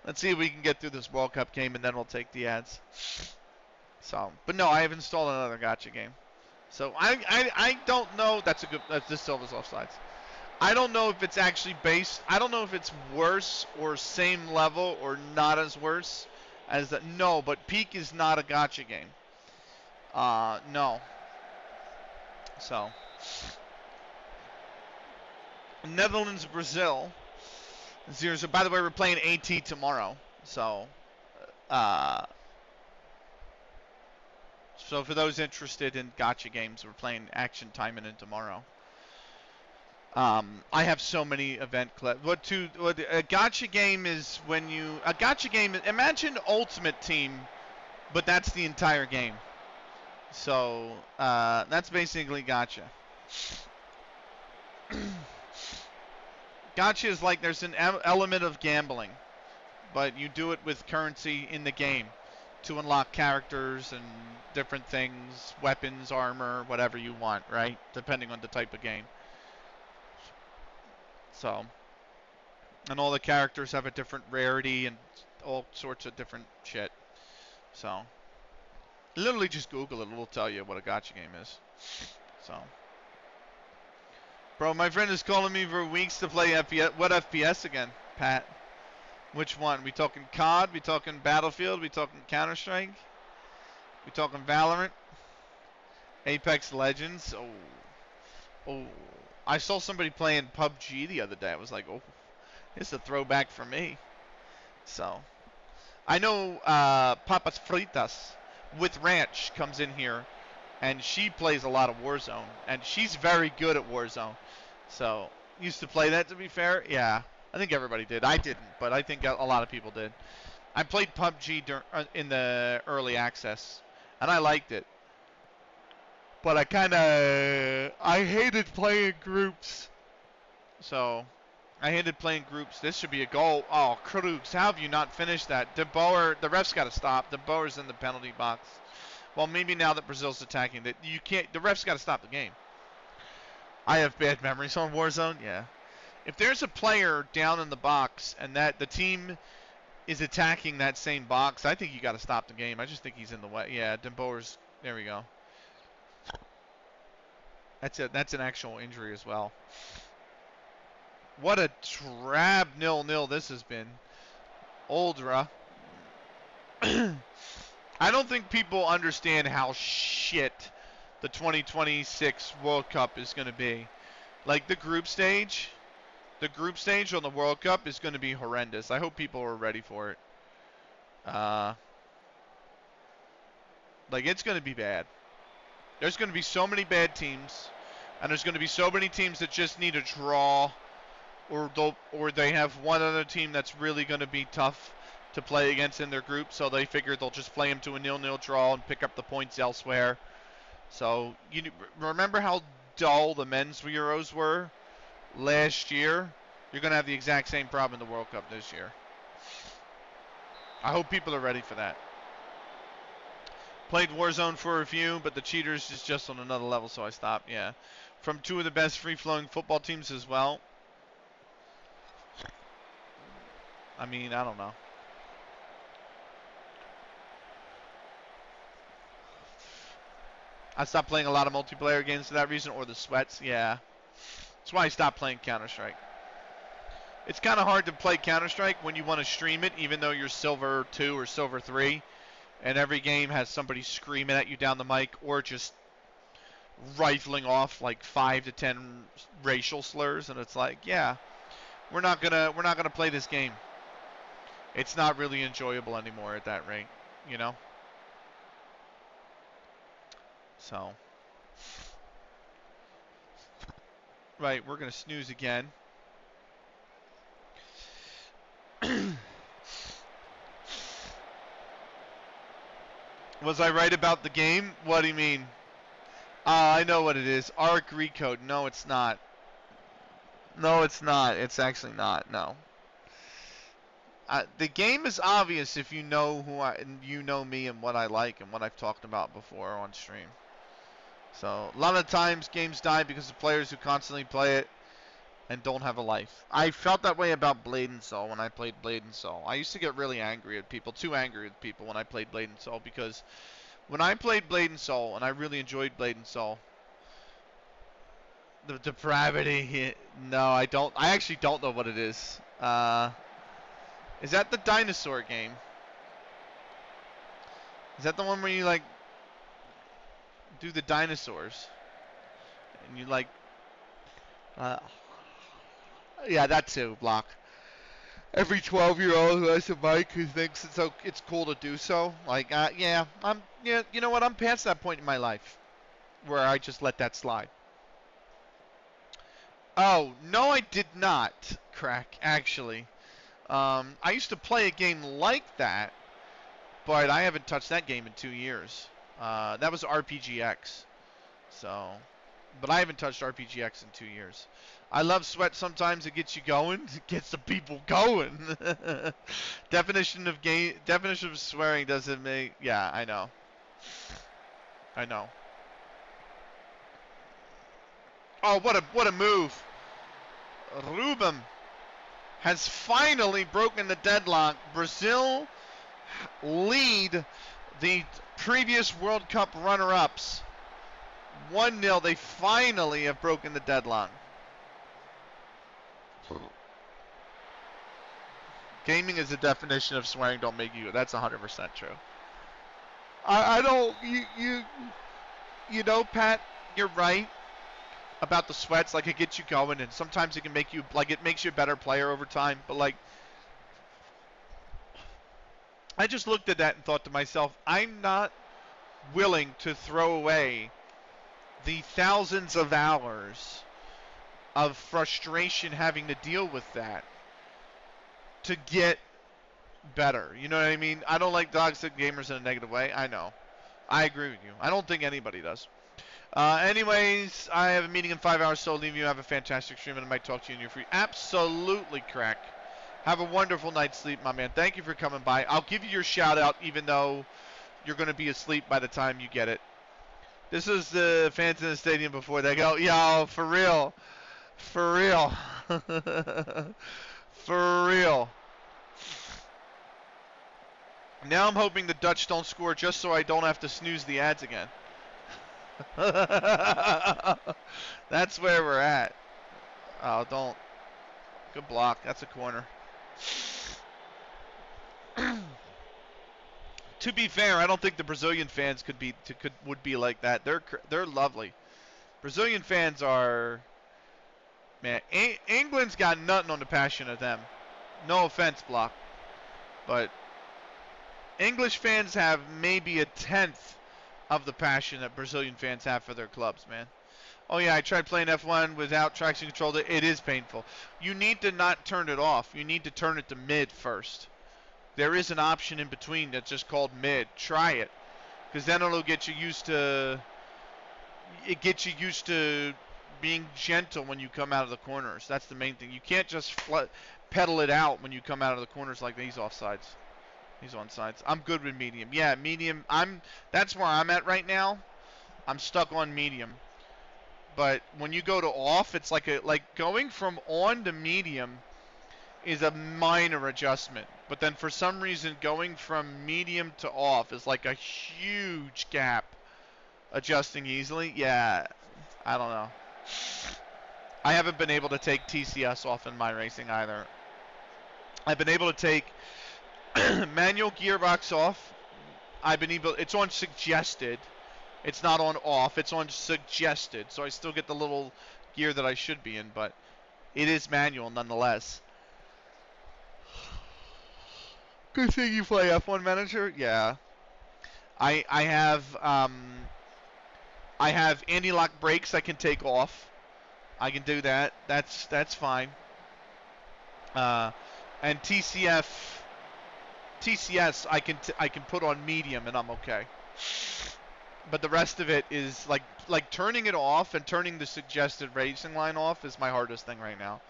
Let's see if we can get through this World Cup game, and then we'll take the ads. So, but no, I have installed another gotcha game. So I don't know. That's a good. This Silva's offsides. I don't know if it's actually based. I don't know if it's worse or same level or not as worse as that. No, but Peak is not a gotcha game. No. So, Netherlands, Brazil. 0. So, by the way, we're playing AT tomorrow. So, so for those interested in gotcha games, we're playing Action Time in tomorrow. I have so many event clips. A gotcha game is when you a gotcha game. Imagine Ultimate Team, but that's the entire game. So that's basically gotcha. Gotcha is like there's an element of gambling, but you do it with currency in the game to unlock characters and different things, weapons, armor, whatever you want, right? Depending on the type of game. So, and all the characters have a different rarity and all sorts of different shit. So, literally just Google it. It'll tell you what a gotcha game is. So, bro, my friend is calling me for weeks to play FPS. What FPS again, Pat? Which one? We talking COD? We talking Battlefield? We talking Counter-Strike? We talking Valorant? Apex Legends? Oh. I saw somebody playing PUBG the other day. I was like, oh, it's a throwback for me. So, I know Papas Fritas with Ranch comes in here, and she plays a lot of Warzone, and she's very good at Warzone. So, used to play that, to be fair. Yeah, I think everybody did. I didn't, but I think a lot of people did. I played PUBG in the early access, and I liked it. But I hated playing groups. So, I hated playing groups. This should be a goal. Oh, Krugs, how have you not finished that? De Boer, the ref's got to stop. De Boer's in the penalty box. Well, maybe now that Brazil's attacking, that you can't. The ref's got to stop the game. I have bad memories on Warzone. Yeah. If there's a player down in the box and that the team is attacking that same box, I think you got to stop the game. I just think he's in the way. Yeah, De Boer's. There we go. That's an actual injury as well. What a drab 0-0 this has been. Oldra. I don't think people understand how shit the 2026 World Cup is going to be. Like the group stage on the World Cup is going to be horrendous. I hope people are ready for it. Like it's going to be bad. There's going to be so many bad teams, and there's going to be so many teams that just need a draw, or they have one other team that's really going to be tough to play against in their group, so they figure they'll just play them to a 0-0 draw and pick up the points elsewhere. So you remember how dull the men's Euros were last year? You're going to have the exact same problem in the World Cup this year. I hope people are ready for that. Played Warzone for a few, but the cheaters is just on another level, so I stopped. Yeah, from two of the best free-flowing football teams as well. I mean, I don't know. I stopped playing a lot of multiplayer games for that reason, or the sweats. Yeah, that's why I stopped playing Counter-Strike. It's kind of hard to play Counter-Strike when you want to stream it, even though you're Silver 2 or Silver 3. And every game has somebody screaming at you down the mic or just rifling off like 5 to 10 racial slurs, and it's like, yeah, we're not gonna play this game. It's not really enjoyable anymore at that rate, you know? So, right, we're gonna snooze again. Was I right about the game? What do you mean? I know what it is. Arc Recode. No, it's not. No, it's not. It's actually not. No. The game is obvious if you know you know me and what I like and what I've talked about before on stream. So a lot of times games die because of players who constantly play it and don't have a life. I felt that way about Blade and Soul when I played Blade and Soul. I used to get really angry at people, too angry with people when I played Blade and Soul, because when I played Blade and Soul, and I really enjoyed Blade and Soul, the depravity, no, I don't. I actually don't know what it is. Is that the dinosaur game? Is that the one where you like do the dinosaurs and you like? Yeah, that too. Block. Every 12-year-old who has a mic who thinks it's cool to do so. Like, yeah, you know what? I'm past that point in my life where I just let that slide. Oh no, I did not. Crack. Actually, I used to play a game like that, but I haven't touched that game in 2 years. That was RPGX. So, but I haven't touched RPGX in 2 years. I love Sweat. Sometimes it gets you going. It gets the people going. Definition of swearing doesn't make. Yeah, I know. I know. Oh, what a move! Ruben has finally broken the deadlock. Brazil lead the previous World Cup runner-ups 1-0. They finally have broken the deadlock. Gaming is the definition of swearing don't make you. That's 100% true. I don't. You know, Pat, you're right about the sweats. Like, it gets you going, and sometimes it can make you, like, it makes you a better player over time. But, like, I just looked at that and thought to myself, I'm not willing to throw away the thousands of hours of frustration having to deal with that to get better. You know what I mean? I don't like toxic gamers in a negative way. I know. I agree with you. I don't think anybody does. Anyways, I have a meeting in 5 hours, so I'll leave you. Have a fantastic stream, and I might talk to you when you're free. Absolutely, Crack. Have a wonderful night's sleep, my man. Thank you for coming by. I'll give you your shout-out, even though you're going to be asleep by the time you get it. This is the fans in the stadium before they go, yo, for real. For real. For real. Now I'm hoping the Dutch don't score just so I don't have to snooze the ads again. That's where we're at. Oh, don't. Good block. That's a corner. To be fair, I don't think the Brazilian fans would be like that. They're lovely. Brazilian fans are, man. England's got nothing on the passion of them. No offense, block, but English fans have maybe a tenth of the passion that Brazilian fans have for their clubs, man. Oh yeah, I tried playing F1 without traction control. It is painful. You need to not turn it off. You need to turn it to mid first. There is an option in between that's just called mid. Try it, because then it'll get you used to. It gets you used to being gentle when you come out of the corners. That's the main thing. You can't just pedal it out when you come out of the corners like these offsides. These onsides. I'm good with medium. Yeah, medium. That's where I'm at right now. I'm stuck on medium. But when you go to off, it's like going from on to medium is a minor adjustment. But then for some reason going from medium to off is like a huge gap. Adjusting easily? Yeah. I don't know. I haven't been able to take TCS off in my racing either. I've been able to take manual gearbox off. It's on suggested. It's not on off. It's on suggested. So I still get the little gear that I should be in, but it is manual nonetheless. Good thing you play F1 Manager? Yeah. I have anti-lock brakes I can take off. I can do that. That's fine. And TCS I can put on medium and I'm okay. But the rest of it is like turning it off and turning the suggested racing line off is my hardest thing right now.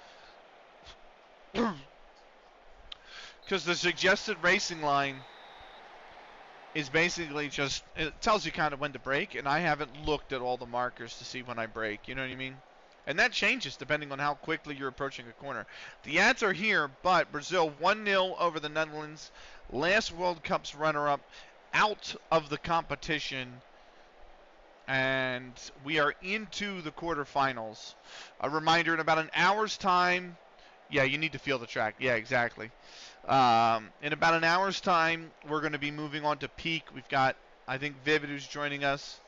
Because the suggested racing line is basically just, it tells you kind of when to brake, and I haven't looked at all the markers to see when I brake, you know what I mean? And that changes depending on how quickly you're approaching a corner. The ads are here, but Brazil 1-0 over the Netherlands. Last World Cup's runner-up out of the competition, and we are into the quarterfinals. A reminder, in about an hour's time, yeah, you need to feel the track. Yeah, exactly. In about an hour's time, we're going to be moving on to peak. We've got, I think, Vivid who's joining us,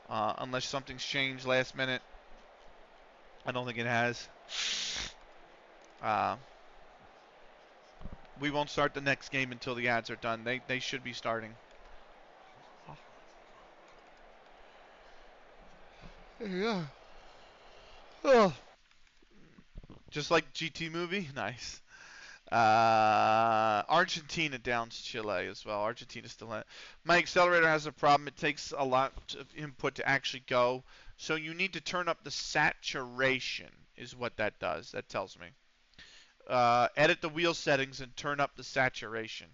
unless something's changed last minute. I don't think it has. We won't start the next game until the ads are done. They should be starting. Yeah. Oh. Just like GT movie? Nice. Argentina downs Chile as well. Argentina's still in it. My accelerator has a problem. It takes a lot of input to actually go. So you need to turn up the saturation is what that does. That tells me. Edit the wheel settings and turn up the saturation.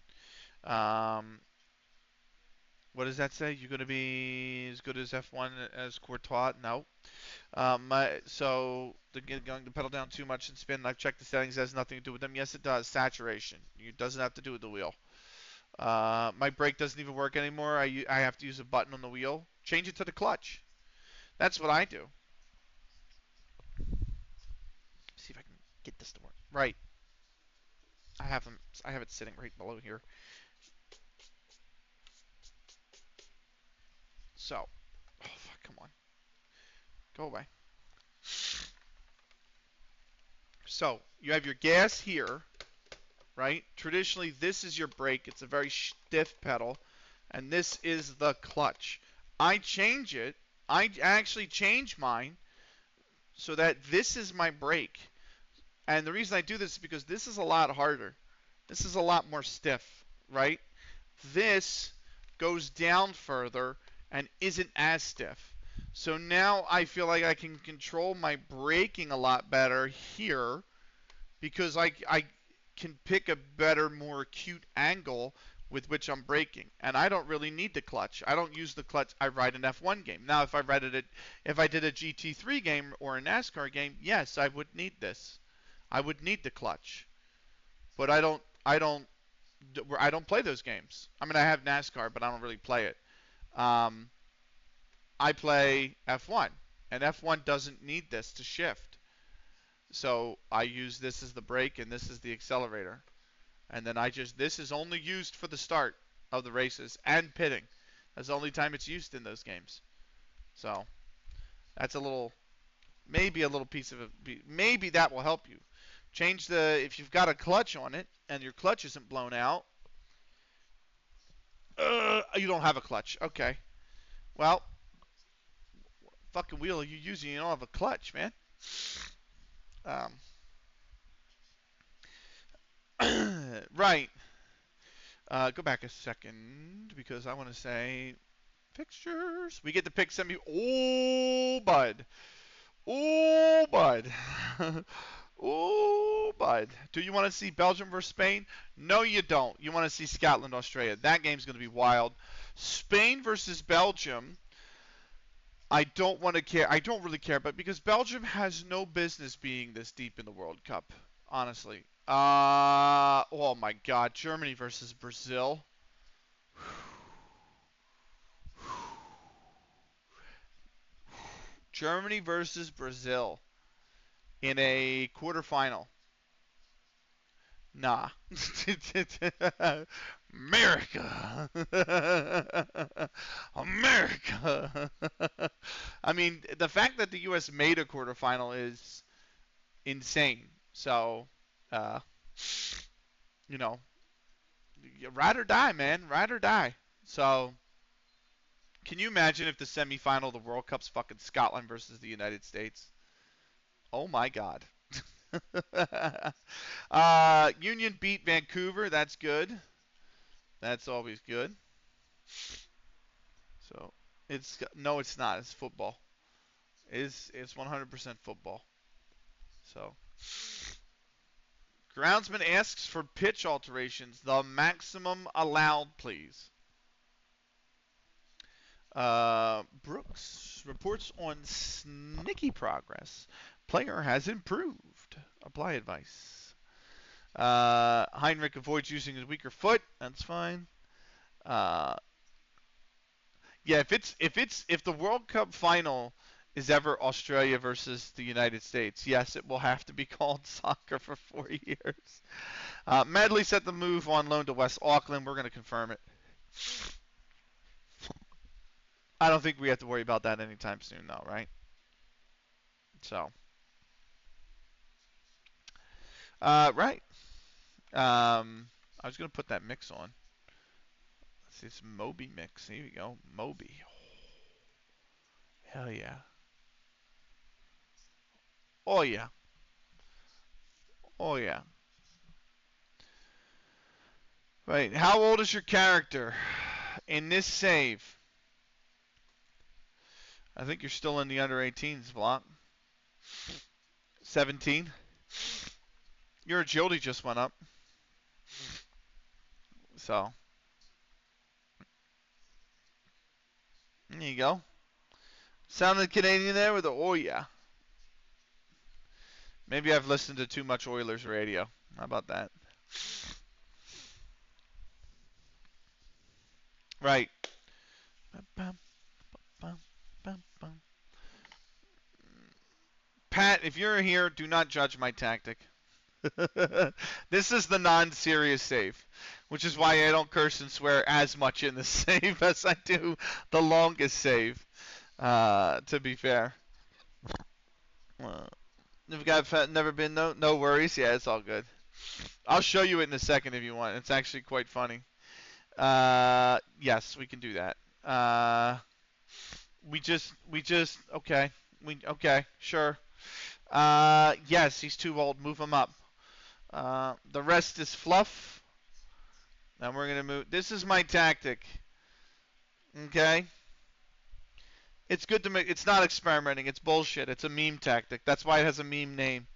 What does that say? You're going to be as good as F1 as Courtois? No. So they're going to pedal down too much and spin. I've checked the settings. It has nothing to do with them. Yes, it does. Saturation. It doesn't have to do with the wheel. My brake doesn't even work anymore. I have to use a button on the wheel. Change it to the clutch. That's what I do. See if I can get this to work. Right. I have it sitting right below here. So, oh fuck, come on. Go away. So, you have your gas here, right? Traditionally, this is your brake. It's a very stiff pedal. And this is the clutch. I change it. I actually change mine so that this is my brake. And the reason I do this is because this is a lot harder. This is a lot more stiff, right? This goes down further and isn't as stiff. So now I feel like I can control my braking a lot better here because I can pick a better, more acute angle with which I'm braking, and I don't really need the clutch. I don't use the clutch. I ride an F1 game. Now, if I did a GT3 game or a NASCAR game, yes, I would need this. I would need the clutch, but I don't play those games. I mean, I have NASCAR, but I don't really play it. I play F1, and F1 doesn't need this to shift. So I use this as the brake, and this is the accelerator. And then this is only used for the start of the races and pitting. That's the only time it's used in those games. So that's maybe a little piece of it. Maybe that will help you. If you've got a clutch on it and your clutch isn't blown out, you don't have a clutch. Okay. Well, fucking wheel are you using? You don't have a clutch, man. Right. Go back a second because I want to say fixtures. We get to pick semi. Oh, bud. Oh, bud. Oh, bud. Do you want to see Belgium versus Spain? No, you don't. You want to see Scotland, Australia. That game's going to be wild. Spain versus Belgium. I don't want to care. I don't really care, but because Belgium has no business being this deep in the World Cup, honestly. Oh my God, Germany versus Brazil. Germany versus Brazil in a quarterfinal. Nah. America. America. I mean, the fact that the U.S. made a quarterfinal is insane. So, you know, ride or die, man. Ride or die. So, can you imagine if the semifinal of the World Cup's fucking Scotland versus the United States? Oh my God. Union beat Vancouver. That's good. That's always good. So it's not. It's football. It's 100% football. So groundsman asks for pitch alterations. The maximum allowed, please. Brooks reports on sneaky progress. Player has improved. Apply advice. Heinrich avoids using his weaker foot. That's fine. Uh, yeah, if the World Cup final is ever Australia versus the United States, yes, it will have to be called soccer for 4 years. Medley set the move on loan to West Auckland. We're going to confirm it. I don't think we have to worry about that anytime soon, though, right? So, right. I was going to put that mix on. Let's see, it's Moby mix. Here we go. Moby. Hell yeah. Oh, yeah. Oh, yeah. Right. How old is your character in this save? I think you're still in the under 18s block. 17. Your agility just went up. So, there you go. Sounded Canadian there with the oh yeah. Maybe I've listened to too much Oilers radio. How about that? Right. Pat, if you're here, do not judge my tactic. This is the non-serious save, which is why I don't curse and swear as much in the save as I do the longest save. To be fair. If got never been no worries. Yeah, it's all good. I'll show you it in a second if you want. It's actually quite funny. Yes, we can do that. We just okay. Okay, sure. Yes, he's too old. Move him up. The rest is fluff. And we're gonna move. This is my tactic. Okay. It's good to make. It's not experimenting. It's bullshit. It's a meme tactic. That's why it has a meme name.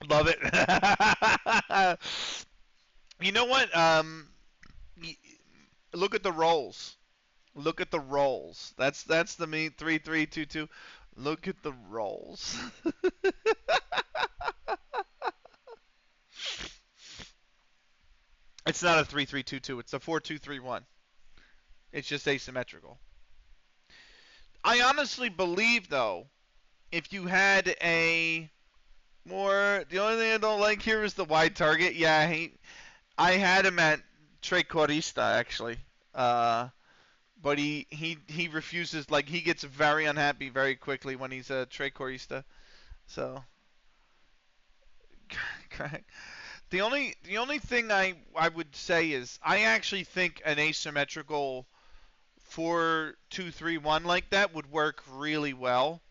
Love it. You know what? Look at the rolls. Look at the rolls. That's the me 3-3-2-2. Look at the rolls. It's not a 3-3-2-2. It's a 4-2-3-1. It's just asymmetrical. I honestly believe though, if you had a more, the only thing I don't like here is the wide target. Yeah, I had him at Tre Corista actually. But he refuses. Like he gets very unhappy very quickly when he's a Tre Corista. So, correct. The only thing I would say is I actually think an asymmetrical 4-2-3-1 like that would work really well.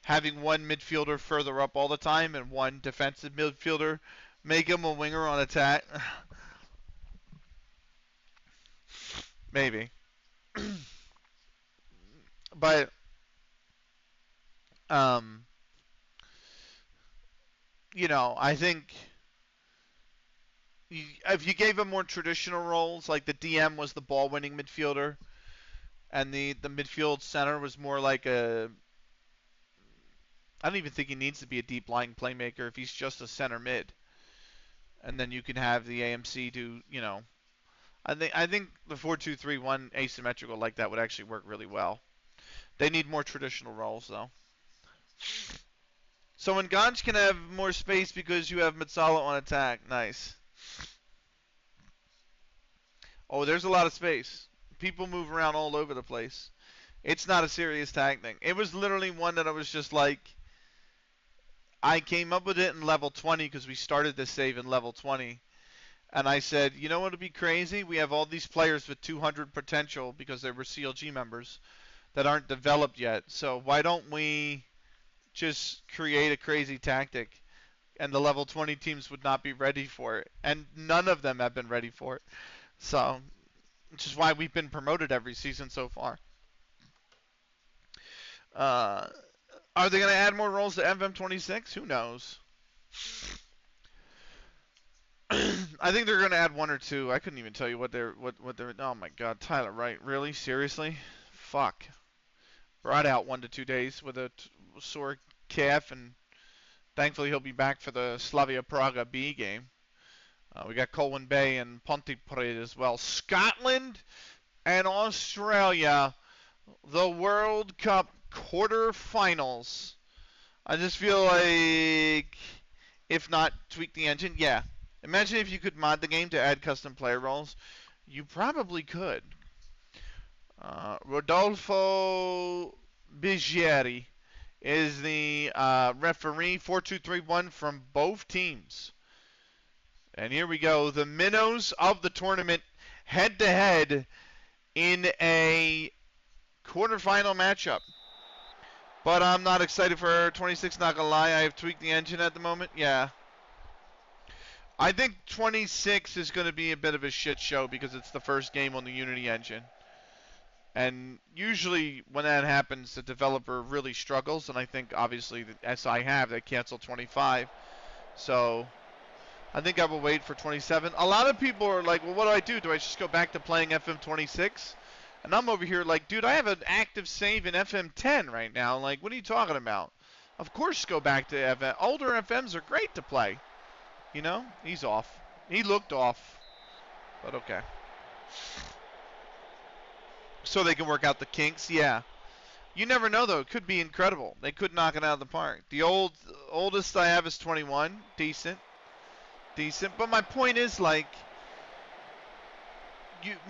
Having one midfielder further up all the time and one defensive midfielder, make him a winger on attack. Maybe. But um, I think if you gave him more traditional roles, like the DM was the ball-winning midfielder, and the midfield center was more like a. I don't even think he needs to be a deep lying playmaker if he's just a center mid, and then you can have the AMC do. I think the 4-2-3-1 asymmetrical like that would actually work really well. They need more traditional roles though. So when Ganj can have more space because you have Matsala on attack, nice. Oh, there's a lot of space. People move around all over the place. It's not a serious tag thing. It was literally one that I was just like, I came up with it in level 20 because we started this save in level 20. And I said, you know what would be crazy? We have all these players with 200 potential because they were CLG members that aren't developed yet. So why don't we just create a crazy tactic and the level 20 teams would not be ready for it, and none of them have been ready for it. So, which is why we've been promoted every season so far. Uh, are they going to add more roles to FM26? Who knows? I think they're going to add one or two. I couldn't even tell you what they're. Oh my God, Tyler Wright, really? Seriously? Fuck. Brought out 1 to 2 days with a sore calf, and thankfully he'll be back for the Slavia Praga B game. We got Colwyn Bay and Pontypridd as well. Scotland and Australia, the World Cup quarterfinals. I just feel like, if not tweak the engine, yeah. Imagine if you could mod the game to add custom player roles. You probably could. Rodolfo Bigieri is the referee, 4-2-3-1 from both teams. And here we go, the minnows of the tournament head-to-head in a quarterfinal matchup. But I'm not excited for 26, not gonna lie. I have tweaked the engine at the moment. Yeah. I think 26 is going to be a bit of a shit show because it's the first game on the Unity engine. And usually when that happens, the developer really struggles. And I think, obviously, as I have, they canceled 25. So I think I will wait for 27. A lot of people are like, well, what do I do? Do I just go back to playing FM26? And I'm over here like, dude, I have an active save in FM10 right now. Like, what are you talking about? Of course go back to FM. Older FMs are great to play. You know? He's off. He looked off. But okay. So they can work out the kinks? Yeah. You never know, though. It could be incredible. They could knock it out of the park. The oldest I have is 21. Decent. But my point is, like,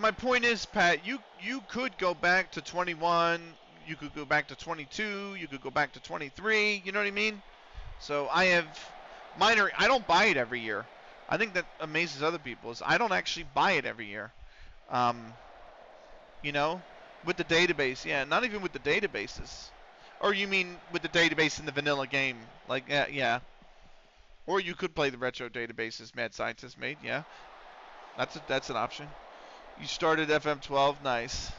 my point is, Pat, you could go back to 21. You could go back to 22. You could go back to 23. You know what I mean? So I have minor. I don't buy it every year. I think that amazes other people is I don't actually buy it every year. You know, with the database, yeah, not even with the databases. Or you mean with the database in the vanilla game? Like, yeah. Or you could play the retro databases Mad Scientist made, yeah. That's an option. You started FM12, nice.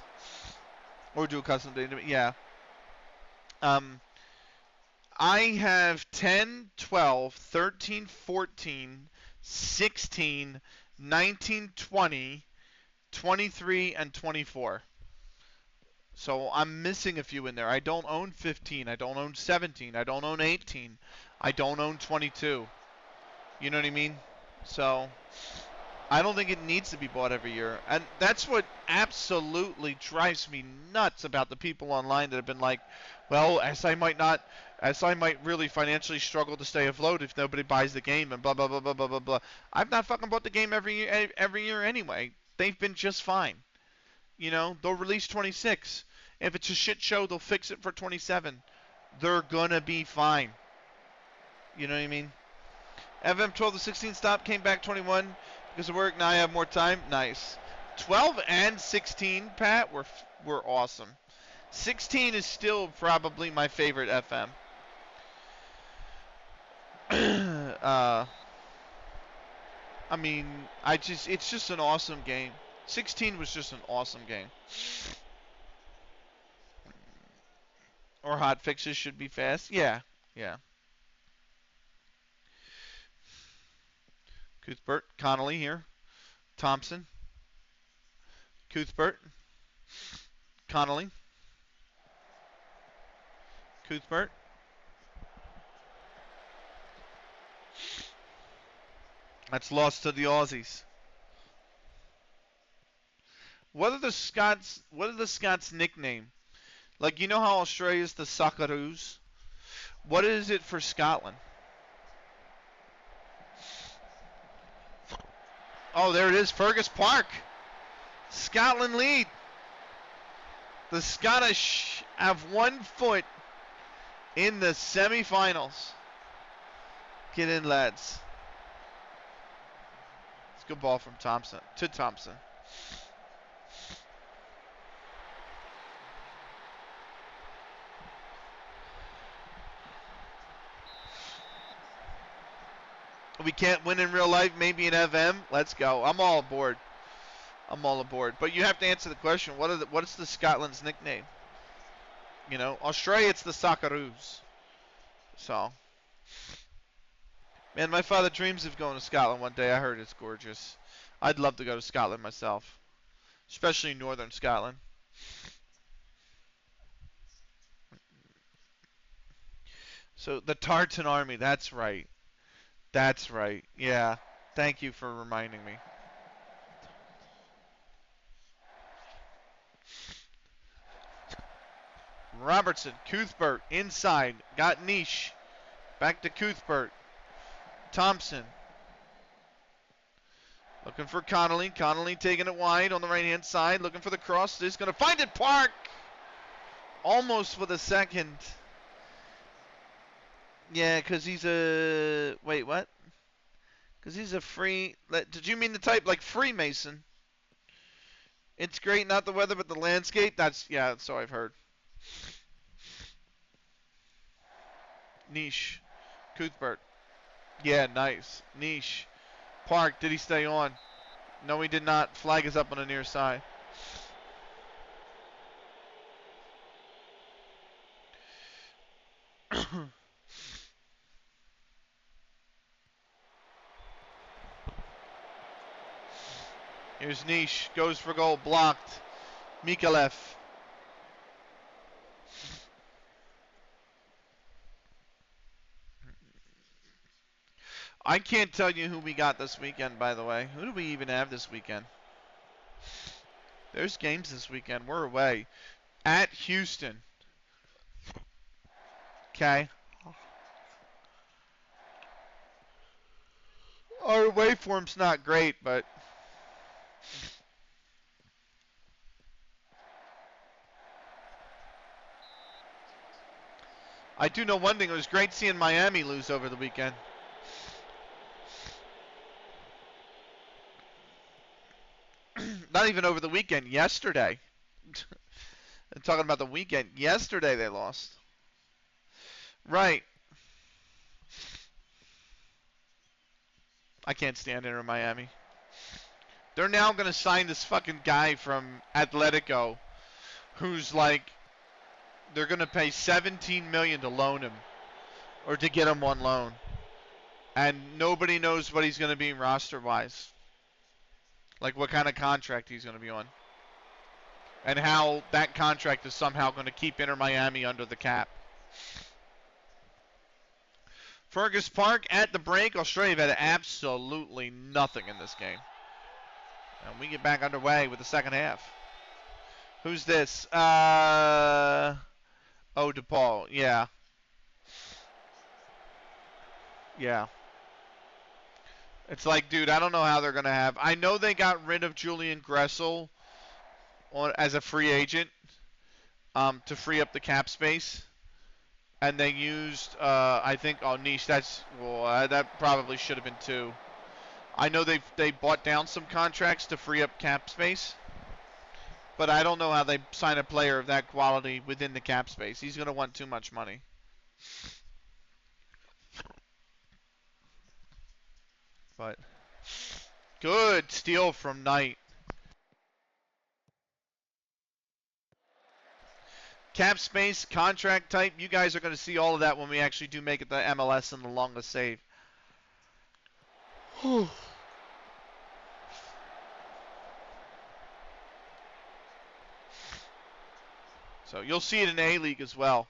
Or do a custom database, yeah. I have 10, 12, 13, 14, 16, 19, 20, 23, and 24. So I'm missing a few in there. I don't own 15. I don't own 17. I don't own 18. I don't own 22. You know what I mean? So I don't think it needs to be bought every year. And that's what absolutely drives me nuts about the people online that have been like, well, SI might really financially struggle to stay afloat if nobody buys the game and blah, blah, blah, blah, blah, blah, blah. I've not fucking bought the game every year anyway. They've been just fine. You know, they'll release 26. If it's a shit show, they'll fix it for 27. They're gonna be fine. You know what I mean? FM12 to 16 stopped, came back 21 because of work. Now I have more time. Nice. 12 and 16, Pat, were awesome. 16 is still probably my favorite FM. I mean, it's just an awesome game. 16 was just an awesome game. Or hot fixes should be fast. Yeah. Cuthbert, Connolly here. Thompson. Cuthbert. Connolly. Cuthbert. That's lost to the Aussies. What are the Scots' nickname? Like, you know how Australia's the Socceroos? What is it for Scotland? Oh, there it is, Fergus Park. Scotland lead. The Scottish have 1 foot in the semifinals. Get in, lads. It's a good ball from Thompson to Thompson. We can't win in real life, maybe in FM. Let's go. I'm all aboard. I'm all aboard. But you have to answer the question, what's the Scotland's nickname? You know, Australia, it's the Socceroos. So, man, my father dreams of going to Scotland one day. I heard it's gorgeous. I'd love to go to Scotland myself, especially northern Scotland. So the Tartan Army, that's right. That's right. Yeah. Thank you for reminding me. Robertson, Cuthbert, inside, got Niche. Back to Cuthbert. Thompson. Looking for Connolly. Connolly taking it wide on the right-hand side. Looking for the cross. He's going to find it. Park! Almost with a second. Yeah, because he's a... Wait, what? Because he's a free... Did you mean the type like Freemason? It's great, not the weather, but the landscape. Yeah, so I've heard. Niche. Cuthbert. Yeah, nice. Niche. Park, did he stay on? No, he did not. Flag is up on the near side. Here's Niche. Goes for goal. Blocked. Mikalev. I can't tell you who we got this weekend, by the way. Who do we even have this weekend? There's games this weekend. We're away. At Houston. Okay. Our away form's not great, but... I do know one thing. It was great seeing Miami lose over the weekend. Not even over the weekend. Yesterday. I'm talking about the weekend. Yesterday they lost. Right. I can't stand Inter Miami. They're now going to sign this fucking guy from Atletico who's like, they're going to pay $17 million to loan him or to get him on loan. And nobody knows what he's going to be roster-wise. Like what kind of contract he's going to be on. And how that contract is somehow going to keep Inter Miami under the cap. Fergus Park at the break. Australia had absolutely nothing in this game. And we get back underway with the second half. Who's this? Oh, DePaul. Yeah. Yeah. It's like, dude, I don't know how they're going to have. I know they got rid of Julian Gressel as a free agent to free up the cap space. And they used, I think, Niche. That probably should have been two. I know they bought down some contracts to free up cap space. But I don't know how they sign a player of that quality within the cap space. He's going to want too much money. But good steal from Knight. Cap space, contract type. You guys are going to see all of that when we actually do make it the MLS and the longest save. So you'll see it in A-League as well.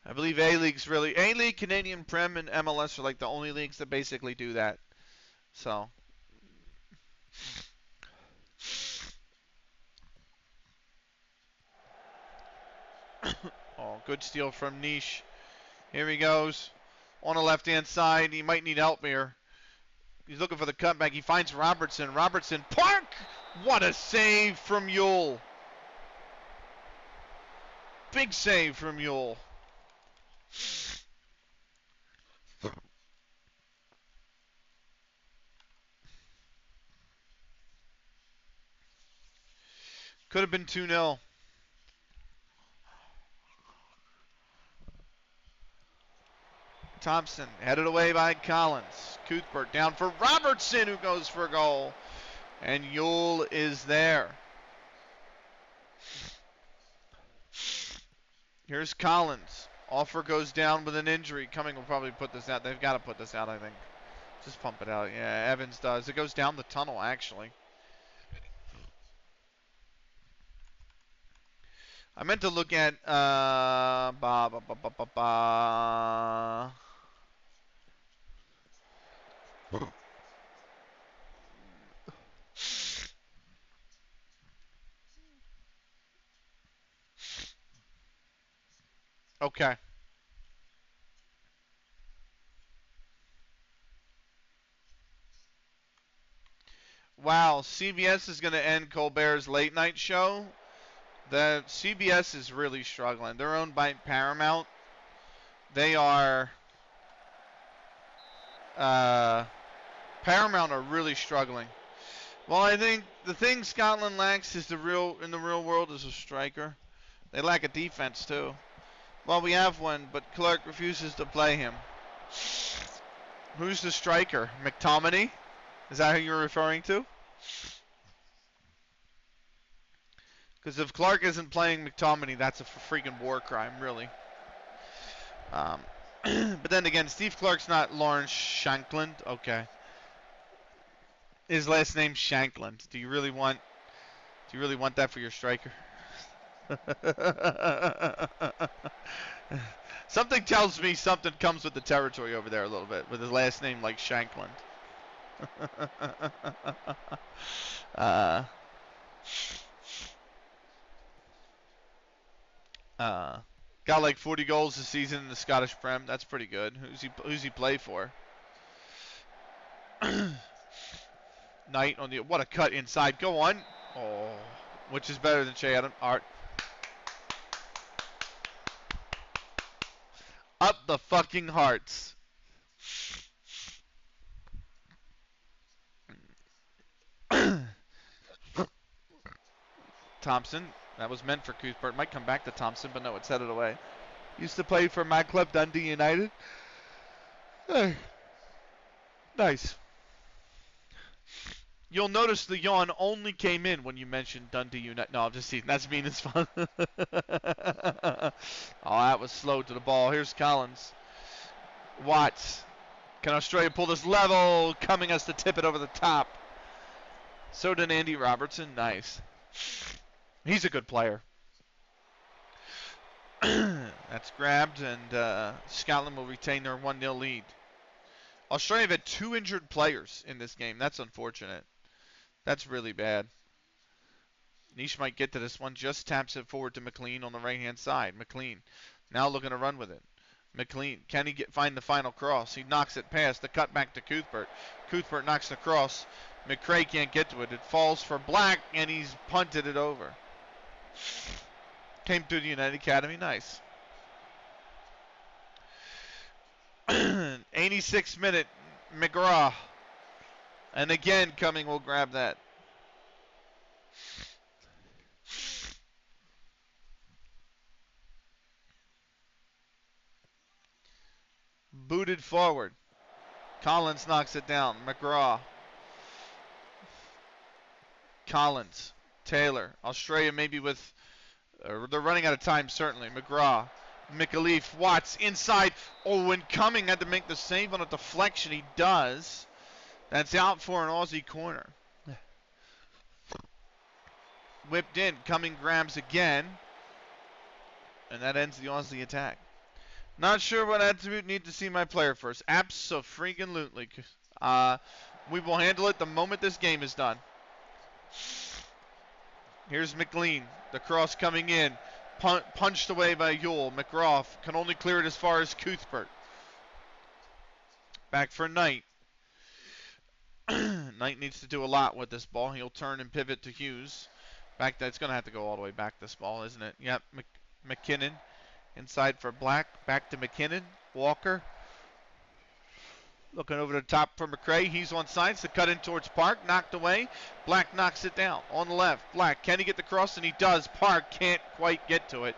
I believe A-League, Canadian Prem, and MLS are like the only leagues that basically do that. So. Oh, good steal from Niche. Here he goes. On the left-hand side. He might need help here. He's looking for the cutback. He finds Robertson. Robertson. Park! What a save from Mule. Big save from Mule. Could have been 2-0. Thompson headed away by Collins. Cuthbert down for Robertson, who goes for a goal. And Yule is there. Here's Collins. Offer goes down with an injury. Cumming will probably put this out. They've got to put this out, I think. Just pump it out. Yeah, Evans does. It goes down the tunnel, actually. I meant to look at Okay. Wow, CBS is going to end Colbert's late night show. The CBS is really struggling. They're owned by Paramount. They are Paramount are really struggling. Well, I think the thing Scotland lacks is in the real world is a striker. They lack a defense too. Well, we have one, but Clark refuses to play him. Who's the striker? McTominay? Is that who you're referring to? Because if Clark isn't playing McTominay, that's a freaking war crime, really. But then again, Steve Clark's not Lawrence Shankland. Okay. His last name's Shankland. Do you really want that for your striker? Something tells me something comes with the territory over there a little bit with his last name like Shankland. Got like 40 goals this season in the Scottish Prem. That's pretty good. Who's he play for? Knight on the what a cut inside. Go on. Oh, which is better than Shea Adam Art. Up the fucking hearts. Thompson. That was meant for Cuthbert. Might come back to Thompson, but no, it's headed away. Used to play for my club, Dundee United. Hey. Nice. You'll notice the yawn only came in when you mentioned Dundee United. No, I'm just teasing. That's mean as fun. Oh, that was slow to the ball. Here's Collins. Watts. Can Australia pull this level? Cumming has to tip it over the top. So did Andy Robertson. Nice. He's a good player. That's grabbed, and Scotland will retain their 1-0 lead. Australia have had 2 injured players in this game. That's unfortunate. That's really bad. Nish might get to this one. Just taps it forward to McLean on the right-hand side. McLean now looking to run with it. McLean, can he find the final cross? He knocks it past. The cut back to Cuthbert. Cuthbert knocks the cross. McRae can't get to it. It falls for Black, and he's punted it over. Came through the United Academy. Nice. 86th minute, McGraw. And again, Cumming will grab that. Booted forward. Collins knocks it down. McGraw. Collins. Taylor. Australia maybe with... they're running out of time, certainly. McGraw. McAleef. Watts. Inside. Oh, and Cumming had to make the save on a deflection. He does. That's out for an Aussie corner. Whipped in. Cumming grabs again. And that ends the Aussie attack. Not sure what attribute need to see my player first. Abso-freaking-lutely. We will handle it the moment this game is done. Here's McLean. The cross coming in. Punched away by Yule. McGraw can only clear it as far as Cuthbert. Back for Knight. Knight needs to do a lot with this ball. He'll turn and pivot to Hughes. Back. That's going to have to go all the way back, this ball, isn't it? Yep. McKinnon. Inside for Black. Back to McKinnon. Walker. Looking over the top for McRae. He's on sides. The cut in towards Park. Knocked away. Black knocks it down. On the left. Black. Can he get the cross? And he does. Park can't quite get to it.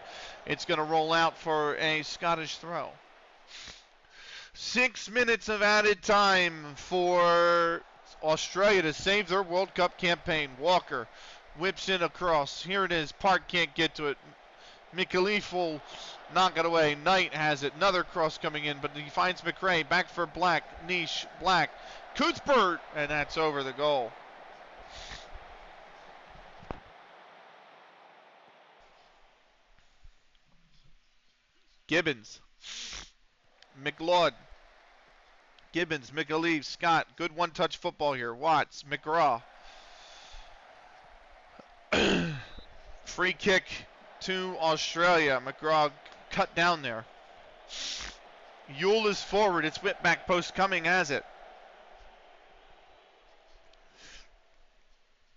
It's going to roll out for a Scottish throw. 6 minutes of added time for Australia to save their World Cup campaign. Walker whips in across. Here it is. Park can't get to it. McAleef will knock it away. Knight has it. Another cross coming in, but he finds McRae. Back for Black. Niche. Black. Cuthbert. And that's over the goal. Gibbons. McLeod. Gibbons. McAleef. Scott. Good one-touch football here. Watts. McGraw. Free kick to Australia. McGraw cut down there. Yule is forward. It's whipped back post. Coming has it.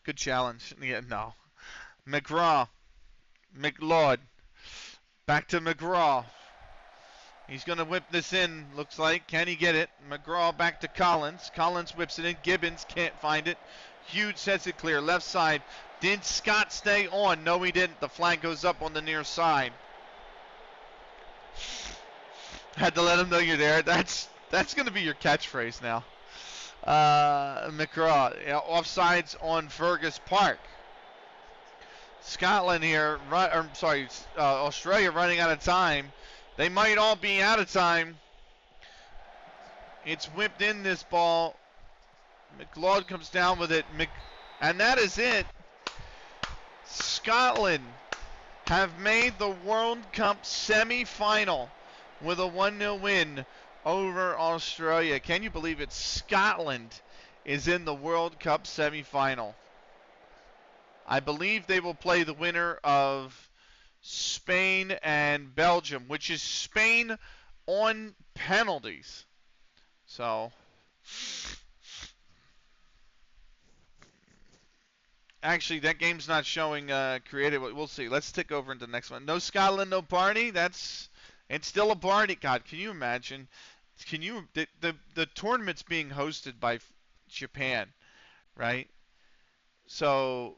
Good challenge. Yeah, no. McGraw. McLeod. Back to McGraw. He's going to whip this in, looks like. Can he get it? McGraw back to Collins. Collins whips it in. Gibbons can't find it. Hughes sets it clear. Left side. Did Scott stay on? No, he didn't. The flag goes up on the near side. Had to let him know you're there. That's going to be your catchphrase now. McGraw. Offsides on Fergus Park. Scotland here, Australia running out of time. They might all be out of time. It's whipped in, this ball. McLeod comes down with it. And that is it. Scotland have made the World Cup semi-final with a 1-0 win over Australia. Can you believe it? Scotland is in the World Cup semi-final. I believe they will play the winner of Spain and Belgium, which is Spain on penalties. So, actually, that game's not showing creative. We'll see. Let's tick over into the next one. No Scotland, no Barney. It's still a Barney. God, can you imagine? The tournament's being hosted by Japan, right? So,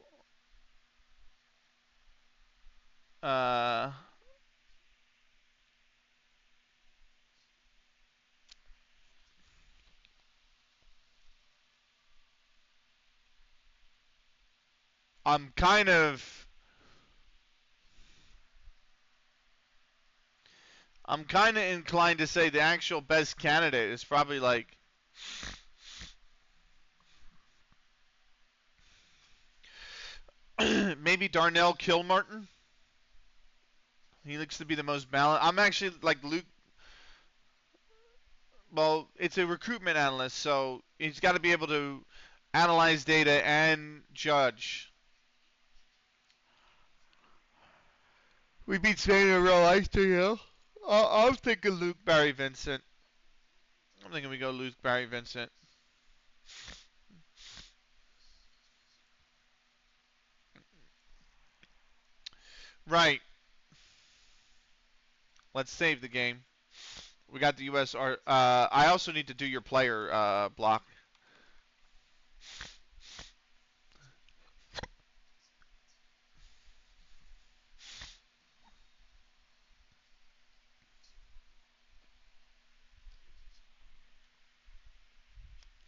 I'm kind of inclined to say the actual best candidate is probably like maybe Darnell Kilmartin. He looks to be the most balanced. I'm actually like Luke. Well, it's a recruitment analyst, so he's got to be able to analyze data and judge. We beat Spain in a row. I still, I'll think of Luke Barry Vincent. I'm thinking we go Luke Barry Vincent. Right. Let's save the game. We got the U.S. I also need to do your player block.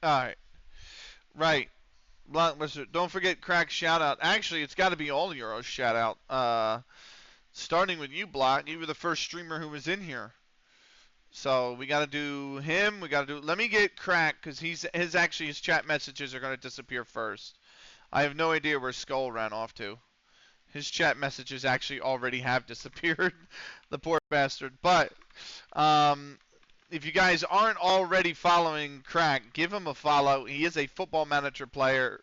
All right. Right. Blockbuster. Don't forget Crack shout out. Actually, it's got to be all Euros shout out. Starting with you, Block. You were the first streamer who was in here. So we got to do him. Let me get Crack because his chat messages are going to disappear first. I have no idea where Skull ran off to. His chat messages actually already have disappeared. The poor bastard. But if you guys aren't already following Crack, give him a follow. He is a Football Manager player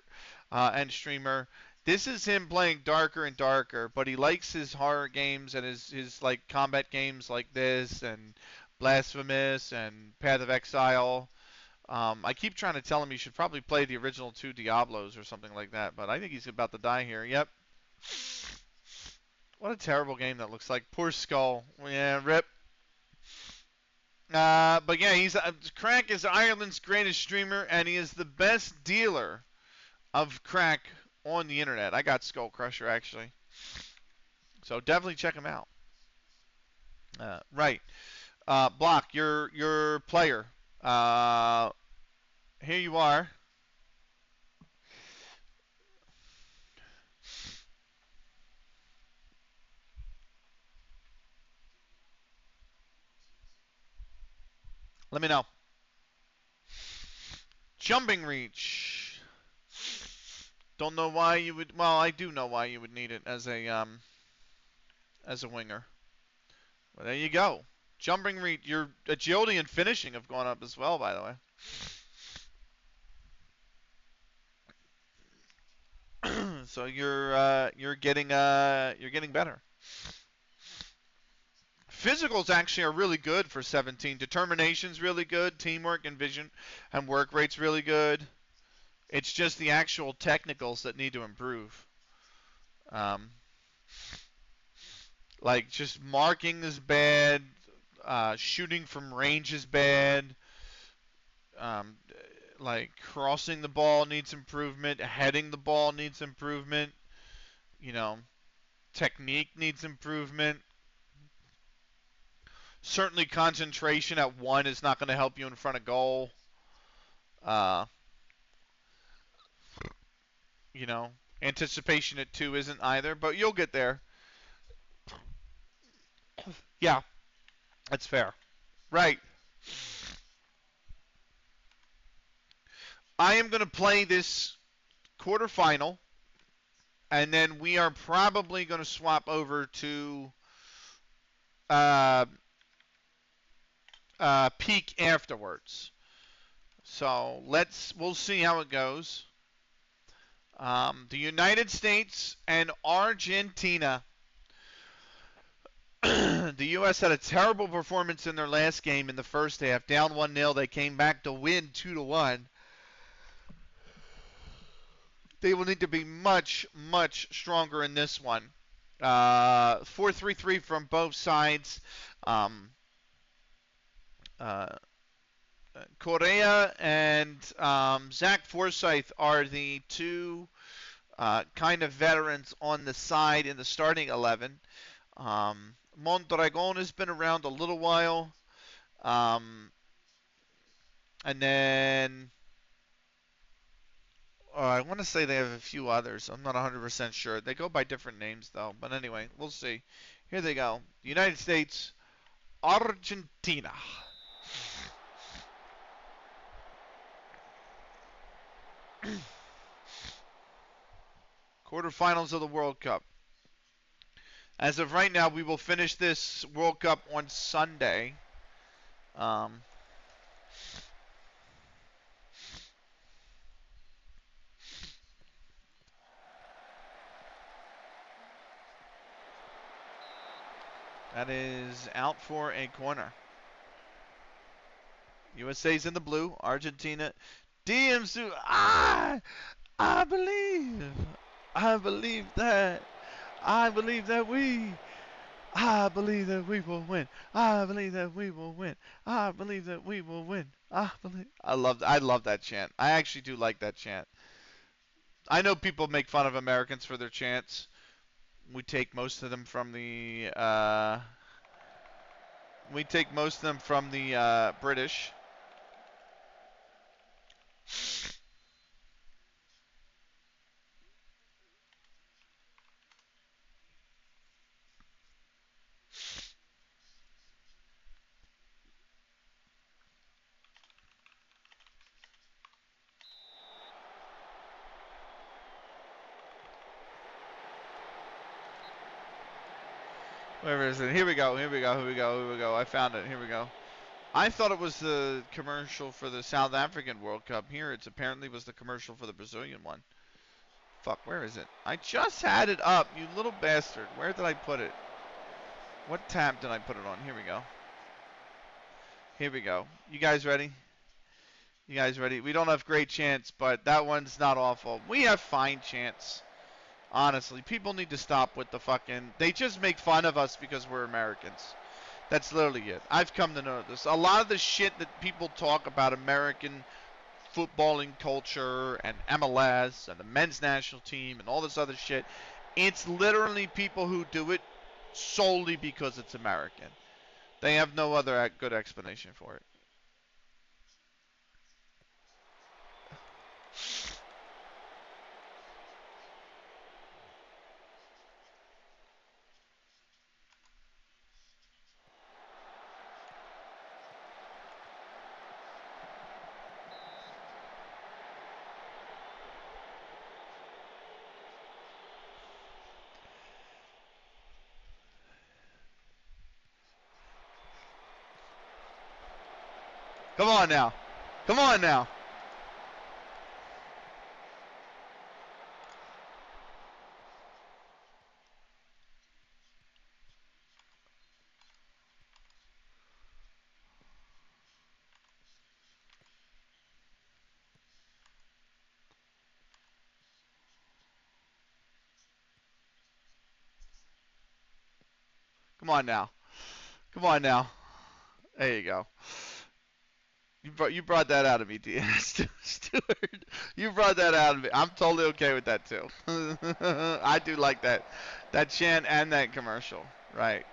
and streamer. This is him playing darker and darker, but he likes his horror games and his like combat games like this and Blasphemous and Path of Exile. I keep trying to tell him he should probably play the original 2 Diablos or something like that, but I think he's about to die here. Yep. What a terrible game that looks like. Poor Skull. Yeah, rip. But yeah, Crack is Ireland's greatest streamer, and he is the best dealer of crack on the internet. I got Skull Crusher actually, so definitely check him out. Right, Block, your player. Here you are. Let me know. Jumping reach. Don't know why you would. Well, I do know why you would need it as a winger. Well, there you go. Jumping reach. Your agility and finishing have gone up as well, by the way. So you're getting better. Physicals actually are really good for 17. Determination's really good. Teamwork and vision and work rate's really good. It's just the actual technicals that need to improve. Um, like just marking is bad. Shooting from range is bad. Um, like crossing the ball needs improvement. Heading the ball needs improvement. You know, technique needs improvement. Certainly, concentration at one is not going to help you in front of goal. Uh, you know, anticipation at two isn't either, but you'll get there. Yeah, that's fair. Right. I am going to play this quarterfinal, and then we are probably going to swap over to uh, peak afterwards. So we'll see how it goes. The United States and Argentina. The U.S. had a terrible performance in their last game in the first half, down 1-0. They came back to win 2-1. They will need to be much, much stronger in this one. 4-3-3 from both sides. Um, uh, Correa and Zach Forsyth are the two kind of veterans on the side in the starting 11. Mondragon has been around a little while. Um, and then I want to say they have a few others. I'm not 100% sure. They go by different names, though. But anyway, we'll see. Here they go. United States, Argentina. Quarterfinals of the World Cup. As of right now, we will finish this World Cup on Sunday. Um, that is out for a corner. USA's in the blue. Argentina. DMC. I believe. I believe that. I believe that we. I believe that we will win. I believe that we will win. I believe that we will win. I believe. I love that chant. I actually do like that chant. I know people make fun of Americans for their chants. We take most of them from the British. Where is it? Here we go. Here we go. Here we go. Here we go. I found it. Here we go. I thought it was the commercial for the South African World Cup. Here, it's apparently was the commercial for the Brazilian one. Fuck, where is it? I just had it up, you little bastard. Where did I put it? What tab did I put it on? Here we go. Here we go. You guys ready? You guys ready? We don't have great chants, but that one's not awful. We have fine chants. Honestly, people need to stop with the fucking... They just make fun of us because we're Americans. That's literally it. I've come to know this. A lot of the shit that people talk about American footballing culture and MLS and the men's national team and all this other shit, it's literally people who do it solely because it's American. They have no other good explanation for it. Come on now. Come on now. Come on now. Come on now. There you go. You brought that out of me, Stewart. You brought that out of me. I'm totally okay with that too. I do like that chant and that commercial. Right.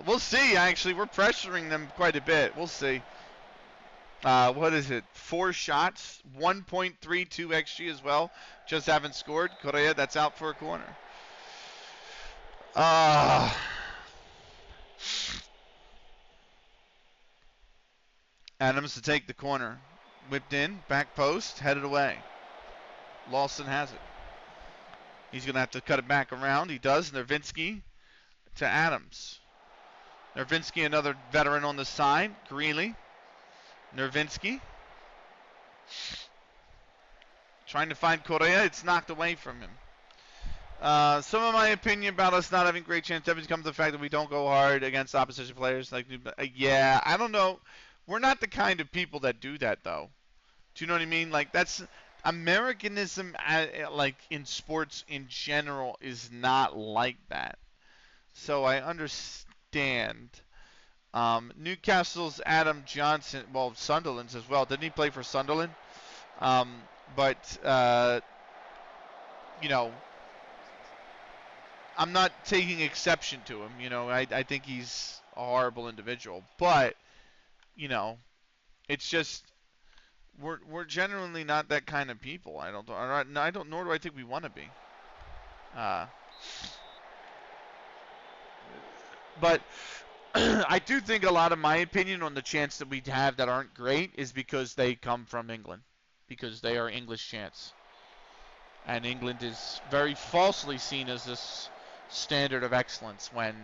We'll see. Actually, we're pressuring them quite a bit. We'll see. What is it? 4 shots, 1.32 xG as well. Just haven't scored. Correa, that's out for a corner. Adams to take the corner. Whipped in, back post, headed away. Lawson has it. He's going to have to cut it back around. He does. Nervinsky to Adams. Nervinsky, another veteran on the side. Greeley. Nervinsky. Trying to find Correa. It's knocked away from him. Some of my opinion about us not having great chance definitely comes to the fact that we don't go hard against opposition players. Yeah, I don't know. We're not the kind of people that do that, though. Do you know what I mean? Like, that's Americanism, like in sports in general, is not like that. So I understand. Newcastle's Adam Johnson, well, Sunderland's as well. Didn't he play for Sunderland? But you know, I'm not taking exception to him. You know, I think he's a horrible individual. But, you know, it's just we're generally not that kind of people. Nor do I think we want to be. But I do think a lot of my opinion on the chants that we have that aren't great is because they come from England, because they are English chants. And England is very falsely seen as this standard of excellence when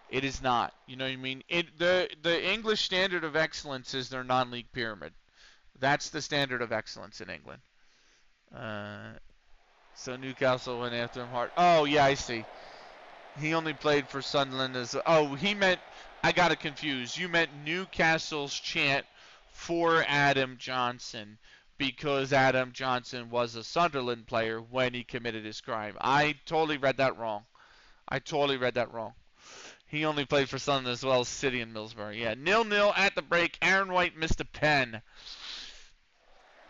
it is not. You know what I mean? The English standard of excellence is their non-league pyramid. That's the standard of excellence in England. So Newcastle went after him hard. Oh, yeah, I see. He only played for Sunderland as. Oh, he meant. I got it confused. You meant Newcastle's chant for Adam Johnson because Adam Johnson was a Sunderland player when he committed his crime. I totally read that wrong. He only played for Sunderland as well as City and Middlesbrough. Yeah, 0-0 at the break. Aaron White missed a pen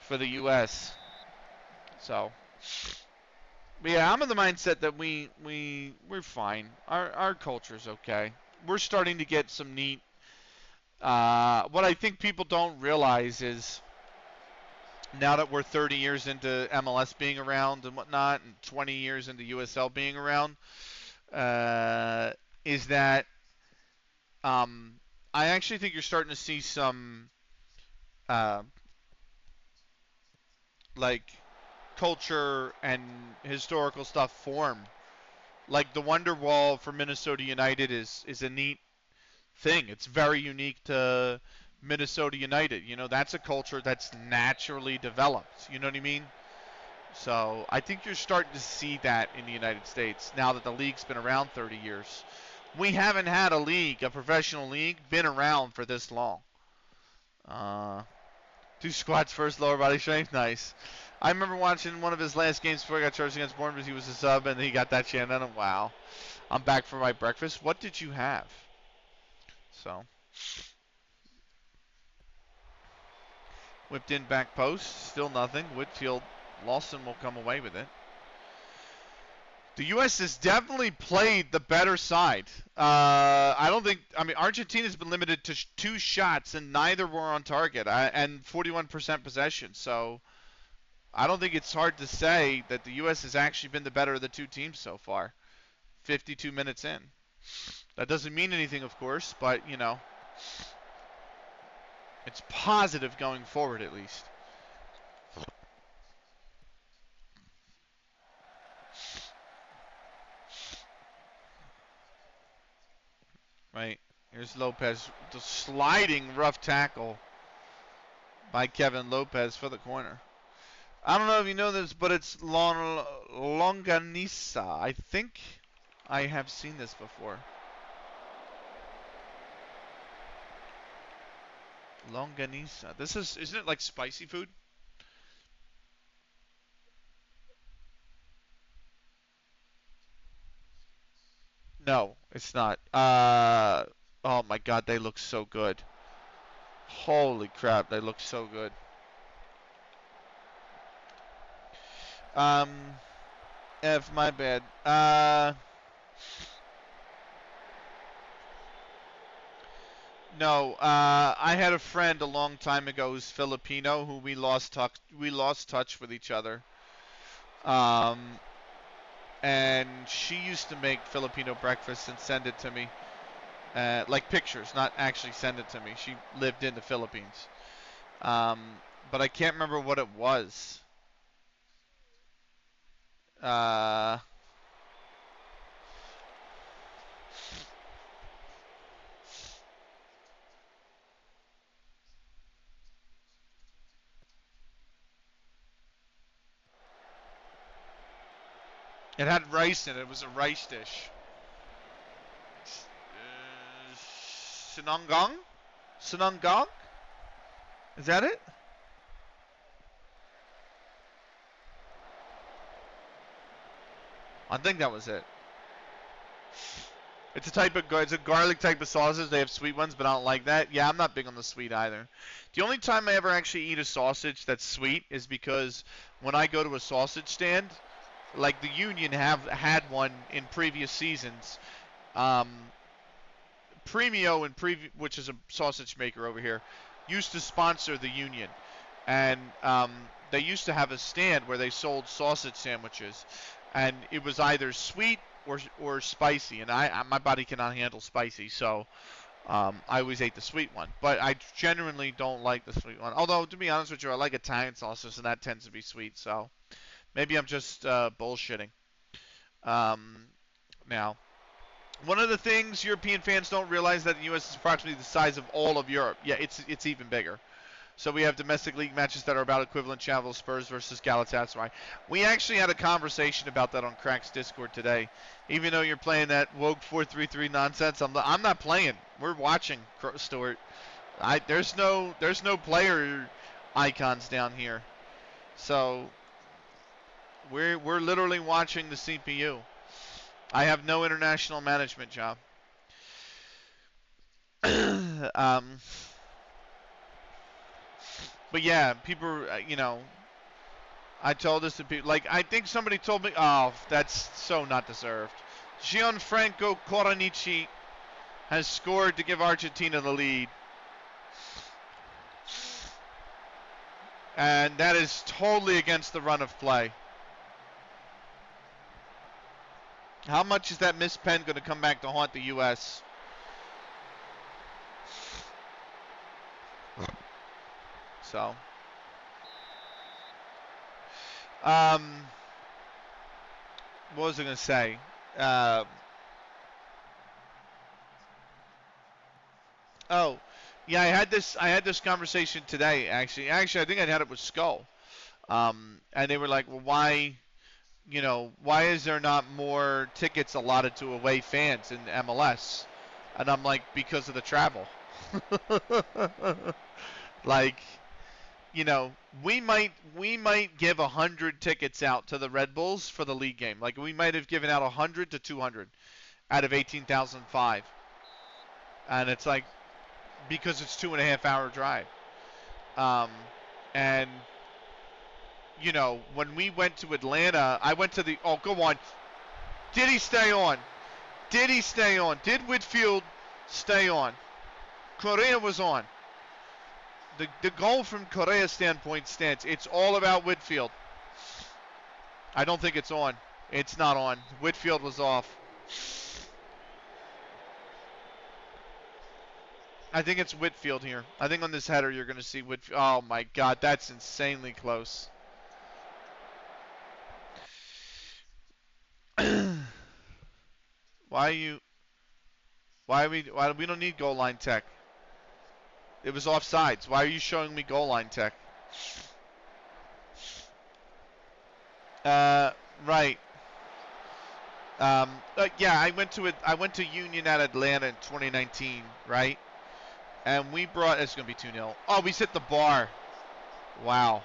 for the U.S. So. But yeah, I'm of the mindset that we're fine. Our culture's okay. We're starting to get some neat. What I think people don't realize is now that we're 30 years into MLS being around and whatnot, and 20 years into USL being around, is that I actually think you're starting to see some like culture and historical stuff form. Like the Wonder Wall for Minnesota United is a neat thing. It's very unique to Minnesota United. You know, that's a culture that's naturally developed. You know what I mean? So I think you're starting to see that in the United States now that the league's been around 30 years. We haven't had a professional league, been around for this long. 2 squats first, lower body strength. Nice. I remember watching one of his last games before he got charged against Bournemouth. He was a sub, and he got that chant on him. Wow. I'm back for my breakfast. What did you have? So. Whipped in back post. Still nothing. Whitfield. Lawson will come away with it. The U.S. has definitely played the better side. I don't think. I mean, Argentina's been limited to 2 shots, and neither were on target, and 41% possession. So I don't think it's hard to say that the U.S. has actually been the better of the two teams so far. 52 minutes in. That doesn't mean anything, of course, but it's positive going forward at least. Right. Here's Lopez, the sliding rough tackle by Kevin Lopez for the corner. I don't know if you know this, but it's longanisa. I think I have seen this before. Longanisa. Isn't it like spicy food? No, it's not. Oh my God, they look so good. Holy crap, they look so good. Um, F, my bad. No, I had a friend a long time ago who's Filipino who we lost touch with each other. Um, and she used to make Filipino breakfast and send it to me. Like pictures, not actually send it to me. She lived in the Philippines. Um, but I can't remember what it was. Uh, it had rice in it. It was a rice dish. Sinangong? Sinangong? Is that it? I think that was it. It's a garlic type of sausage. They have sweet ones, but I don't like that. Yeah, I'm not big on the sweet either. The only time I ever actually eat a sausage that's sweet is because when I go to a sausage stand, like the Union have had one in previous seasons. Um, Premio which is a sausage maker over here, used to sponsor the Union, and they used to have a stand where they sold sausage sandwiches, and it was either sweet or spicy, and my body cannot handle spicy, so I always ate the sweet one. But I genuinely don't like the sweet one. Although to be honest with you, I like Italian sausage, and that tends to be sweet. So maybe I'm just bullshitting. Um, Now, one of the things European fans don't realize that the U.S. is approximately the size of all of Europe. Yeah, it's even bigger. So we have domestic league matches that are about equivalent travel. Spurs versus Galatasaray. We actually had a conversation about that on Crack's Discord today. Even though you're playing that woke 4-3-3 nonsense, I'm not playing. We're watching, Stuart. There's no player icons down here. So we're literally watching the CPU. I have no international management job. um, but yeah, people, I told this to people. Like, I think somebody told me, oh, that's so not deserved. Gianfranco Coranici has scored to give Argentina the lead. And that is totally against the run of play. How much is that missed pen going to come back to haunt the U.S.? So, what was I going to say? Oh, yeah, I had this conversation today. Actually, I think I had it with Skull. And they were like, well, why is there not more tickets allotted to away fans in MLS? And I'm like, because of the travel. Like, we might give 100 tickets out to the Red Bulls for the league game. Like, we might have given out 100 to 200 out of 18,005. And it's like, because it's 2.5 hour drive. Um, and when we went to Atlanta, I went to the. Oh, go on. Did he stay on? Did he stay on? Did Whitfield stay on? Correa was on. The goal from Correa's standpoint stands. It's all about Whitfield. I don't think it's on. It's not on. Whitfield was off. I think it's Whitfield here. I think on this header you're going to see Whitfield. Oh, my God. That's insanely close. Why we don't need goal line tech? It was offsides. Why are you showing me goal line tech? Right. Yeah, I went to Union at Atlanta in 2019, right? And we brought, it's going to be 2-0. Oh, we hit the bar. Wow.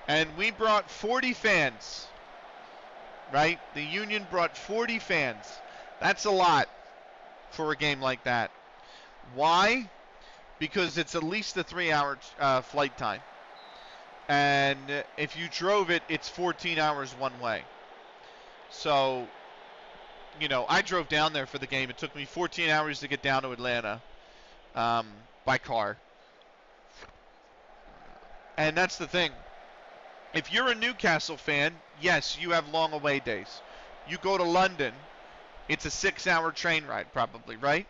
And we brought 40 fans, right? The Union brought 40 fans. That's a lot for a game like that. Why? Because it's at least a 3-hour flight time. And if you drove it, it's 14 hours one way. So, you know, I drove down there for the game. It took me 14 hours to get down to Atlanta by car. And that's the thing. If you're a Newcastle fan, yes, you have long away days. You go to London, it's a 6-hour train ride probably, right?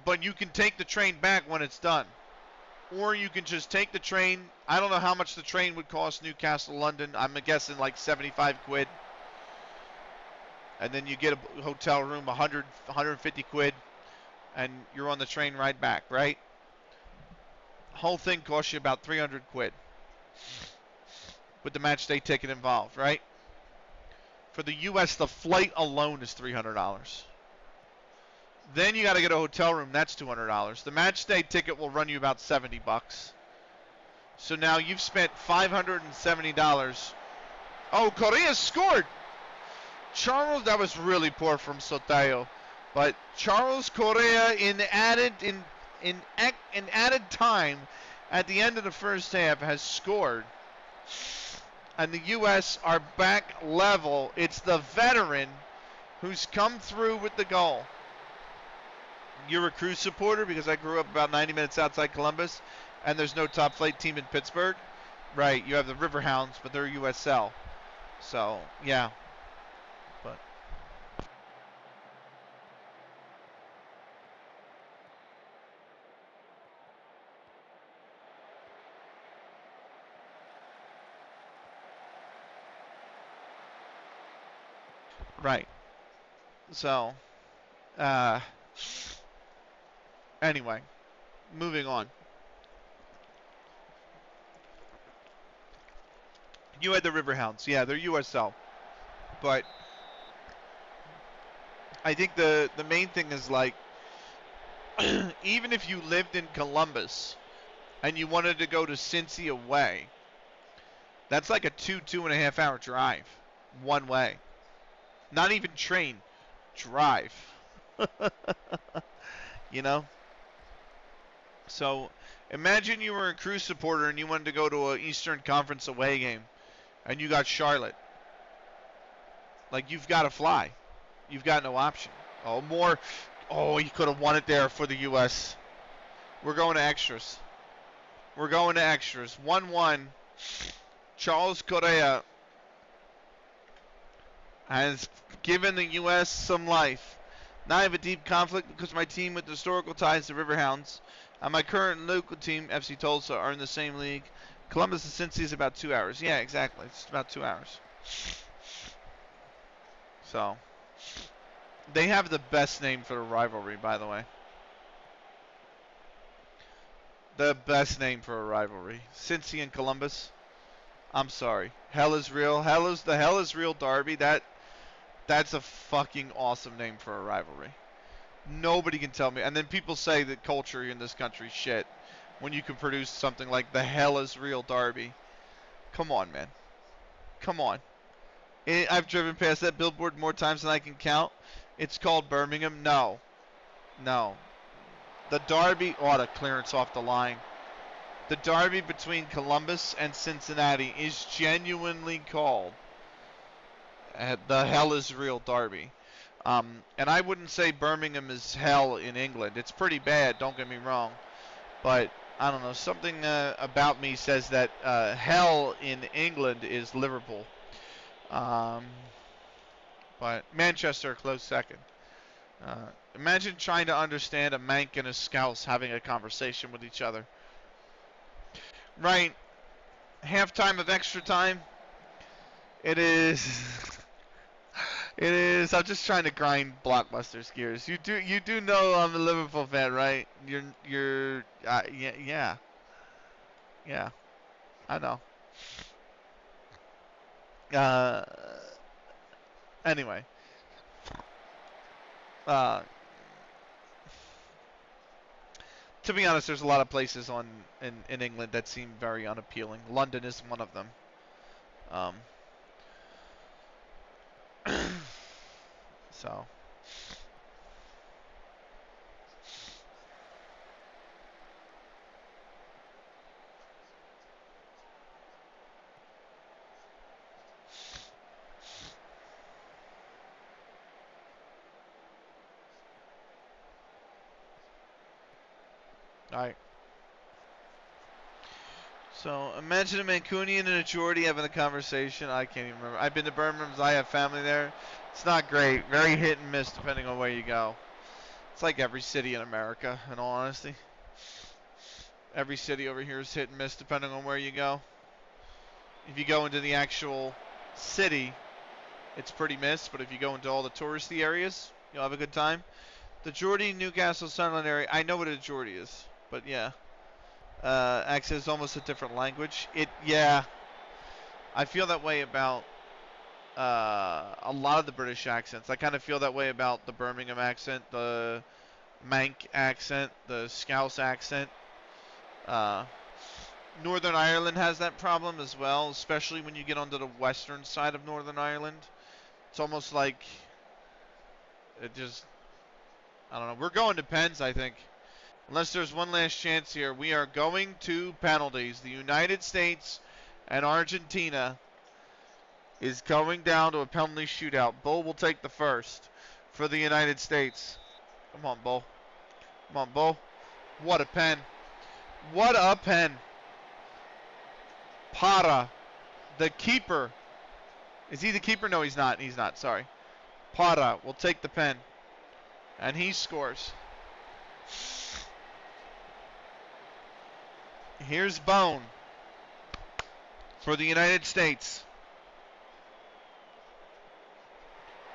But you can take the train back when it's done. Or you can just take the train. I don't know how much the train would cost Newcastle, London. I'm guessing like 75 quid. And then you get a hotel room, 100, 150 quid. And you're on the train ride back, right? Whole thing costs you about 300 quid. With the match day ticket involved, right? For the U.S., the flight alone is $300. Then you got to get a hotel room. That's $200. The match day ticket will run you about $70. So now you've spent $570. Oh, Correa scored. Charles, that was really poor from Sotelo, but Charles Correa in added time at the end of the first half has scored, and the U.S. are back level. It's the veteran who's come through with the goal. You're a Crew supporter because I grew up about 90 minutes outside Columbus, and there's no top flight team in Pittsburgh. Right, you have the Riverhounds, but they're USL. So, yeah. But right. So, anyway, moving on. You had the Riverhounds. Yeah, they're USL. But I think the main thing is, like, even if you lived in Columbus and you wanted to go to Cincy away, that's like a 2.5 hour drive one way. Not even train, drive. You know? So imagine you were a Crew supporter and you wanted to go to an Eastern Conference away game and you got Charlotte. Like, you've got to fly. You've got no option. Oh, you could have won it there for the U.S. We're going to extras. 1-1. Charles Correa has given the U.S. some life. Now I have a deep conflict because my team with historical ties to Riverhounds and my current local team, FC Tulsa, are in the same league. Columbus and Cincy is about 2 hours. Yeah, exactly. It's about 2 hours. So, they have the best name for the rivalry, by the way. The best name for a rivalry. Cincy and Columbus. I'm sorry. Hell is real. The Hell is real derby. That's a fucking awesome name for a rivalry. Nobody can tell me. And then people say that culture in this country is shit when you can produce something like the Hell is real derby. Come on, man. Come on. I've driven past that billboard more times than I can count. It's called Birmingham. No. The derby, the clearance off the line. The derby between Columbus and Cincinnati is genuinely called the hell is real derby. And I wouldn't say Birmingham is hell in England. It's pretty bad, don't get me wrong. But I don't know, something about me says that hell in England is Liverpool. But Manchester a close second. Imagine trying to understand a Manc and a Scouse having a conversation with each other. Right. Halftime of extra time. It is. It is. I'm just trying to grind Blockbuster's gears. You do know I'm a Liverpool fan, right? Yeah. I know. Uh, anyway. Uh, to be honest, there's a lot of places in England that seem very unappealing. London is one of them. Um, so. All right. So imagine a Mancunian and a Geordie having a conversation. I can't even remember. I've been to Birmingham. I have family there. It's not great. Very hit and miss depending on where you go. It's like every city in America, in all honesty. Every city over here is hit and miss depending on where you go. If you go into the actual city, it's pretty miss. But if you go into all the touristy areas, you'll have a good time. The Geordie, Newcastle, Sunderland area. I know what a Geordie is, but yeah. Accent is almost a different language. Yeah. I feel that way about a lot of the British accents. I kind of feel that way about the Birmingham accent, the Manc accent, the Scouse accent. Northern Ireland has that problem as well, especially when you get onto the western side of Northern Ireland. It's almost like it just, I don't know. We're going to pens, I think. Unless there's one last chance here. We are going to penalties. The United States and Argentina is going down to a penalty shootout. Bull will take the first for the United States. Come on, Bull. Come on, Bull. What a pen. What a pen. Para, the keeper. Is he the keeper? No, he's not. He's not. Sorry. Para will take the pen. And he scores. Here's Bone for the United States.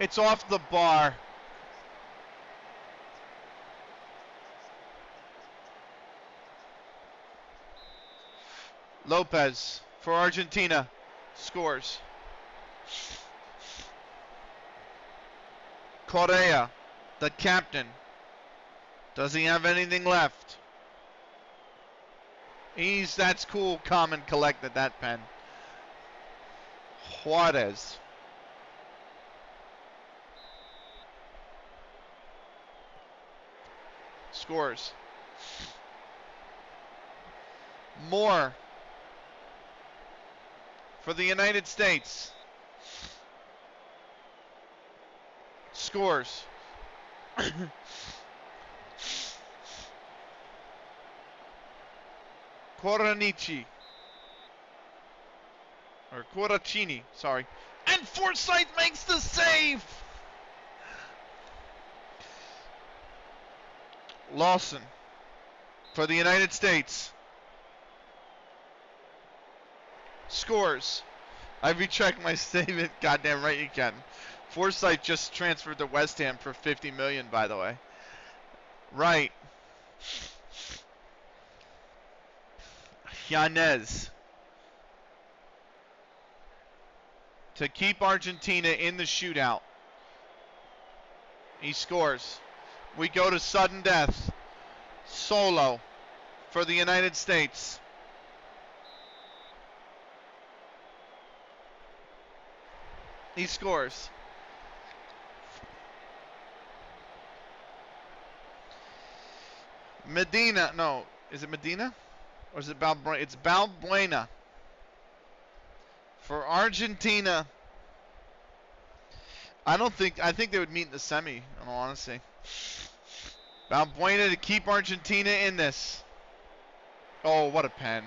It's off the bar. Lopez for Argentina scores. Correa, the captain. Does he have anything left? That's cool, calm and collected, that pen. Juarez. Scores. Moore for the United States. Scores. Coranici. Or Coracini, sorry. And Forsythe makes the save! Lawson for the United States. Scores. I retract my statement. Goddamn right you can. Forsythe just transferred to West Ham for $50 million, by the way. Right. Yanez to keep Argentina in the shootout. He scores. We go to sudden death. Solo for the United States. He scores. Medina, no, is it Medina? Or is it Balbuena? It's Balbuena for Argentina. I think they would meet in the semi, in all honesty. Balbuena to keep Argentina in this. Oh, what a pen.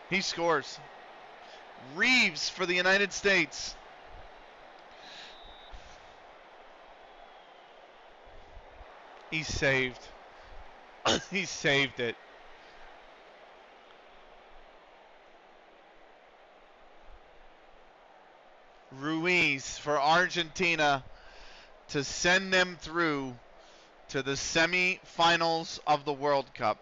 He scores. Reeves for the United States. He saved. He saved it. Ruiz for Argentina to send them through to the semi-finals of the World Cup.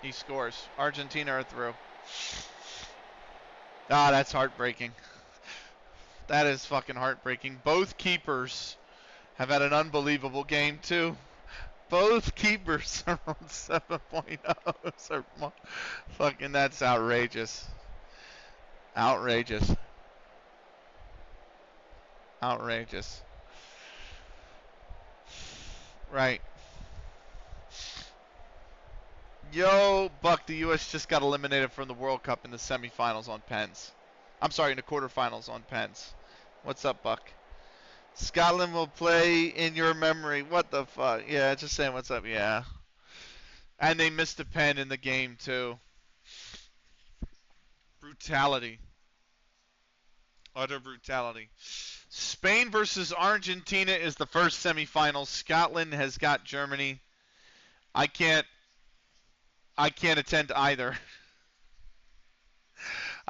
He scores. Argentina are through. Ah, that's heartbreaking. That is fucking heartbreaking. Both keepers have had an unbelievable game, too. Both keepers are on 7.0s. Fucking, that's outrageous. Outrageous. Outrageous. Right. Yo, Buck, the U.S. just got eliminated from the World Cup in the semifinals on pens. I'm sorry, in the quarterfinals on pens. What's up, Buck? Scotland will play in your memory. What the fuck? Yeah, just saying what's up. Yeah. And they missed a pen in the game, too. Brutality. Utter brutality. Spain versus Argentina is the first semifinal. Scotland has got Germany. I can't attend either.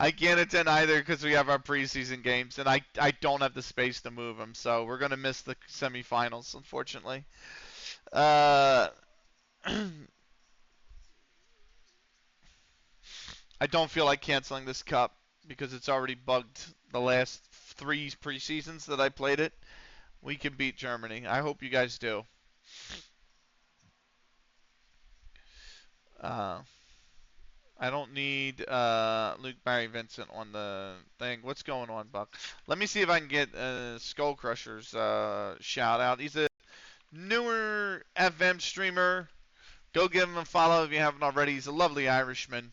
I can't attend either because we have our preseason games, and I don't have the space to move them. So we're gonna miss the semifinals, unfortunately. I don't feel like canceling this cup because it's already bugged the last 3 preseasons that I played it. We can beat Germany. I hope you guys do. I don't need Luke Barry Vincent on the thing. What's going on, Buck? Let me see if I can get Skull Crusher's shout out. He's a newer FM streamer. Go give him a follow if you haven't already. He's a lovely Irishman.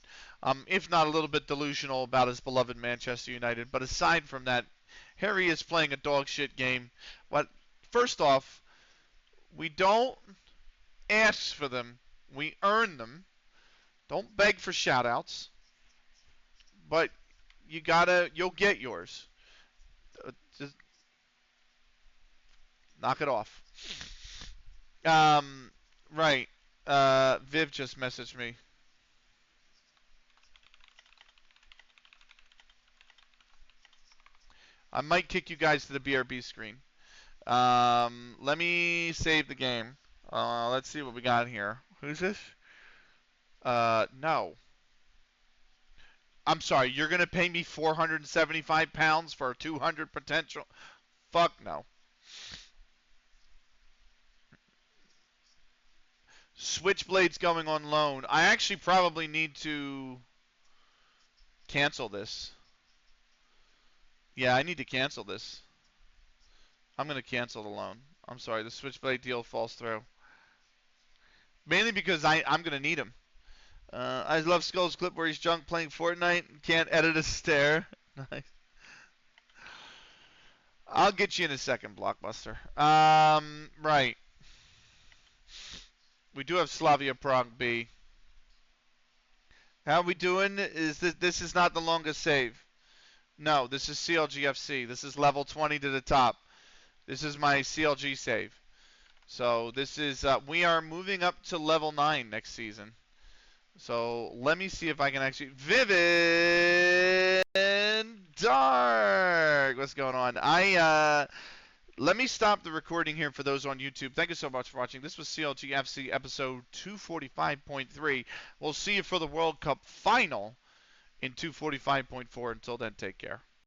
If not a little bit delusional about his beloved Manchester United. But aside from that, Harry is playing a dog shit game. What? First off, we don't ask for them. We earn them. Don't beg for shout-outs. But you'll get yours. Just knock it off. Right. Viv just messaged me. I might kick you guys to the BRB screen. Let me save the game. Let's see what we got here. Who's this? No. I'm sorry. You're gonna pay me 475 pounds for a 200 potential? Fuck no. Switchblade's going on loan. I actually probably need to cancel this. Yeah, I need to cancel this. I'm going to cancel the loan. I'm sorry, the Switchblade deal falls through. Mainly because I'm going to need him. I love Skull's clip where he's drunk playing Fortnite. Can't edit a stare. Nice. I'll get you in a second, Blockbuster. Right. We do have Slavia Prague B. How we doing? This is not the longest save. No, this is CLG FC. This is level 20 to the top. This is my CLG save. So this is we are moving up to level 9 next season. So let me see if I can actually Vivid Dark. What's going on? Let me stop the recording here for those on YouTube. Thank you so much for watching. This was CLG FC episode 245.3. We'll see you for the World Cup final in 245.4. Until then, take care.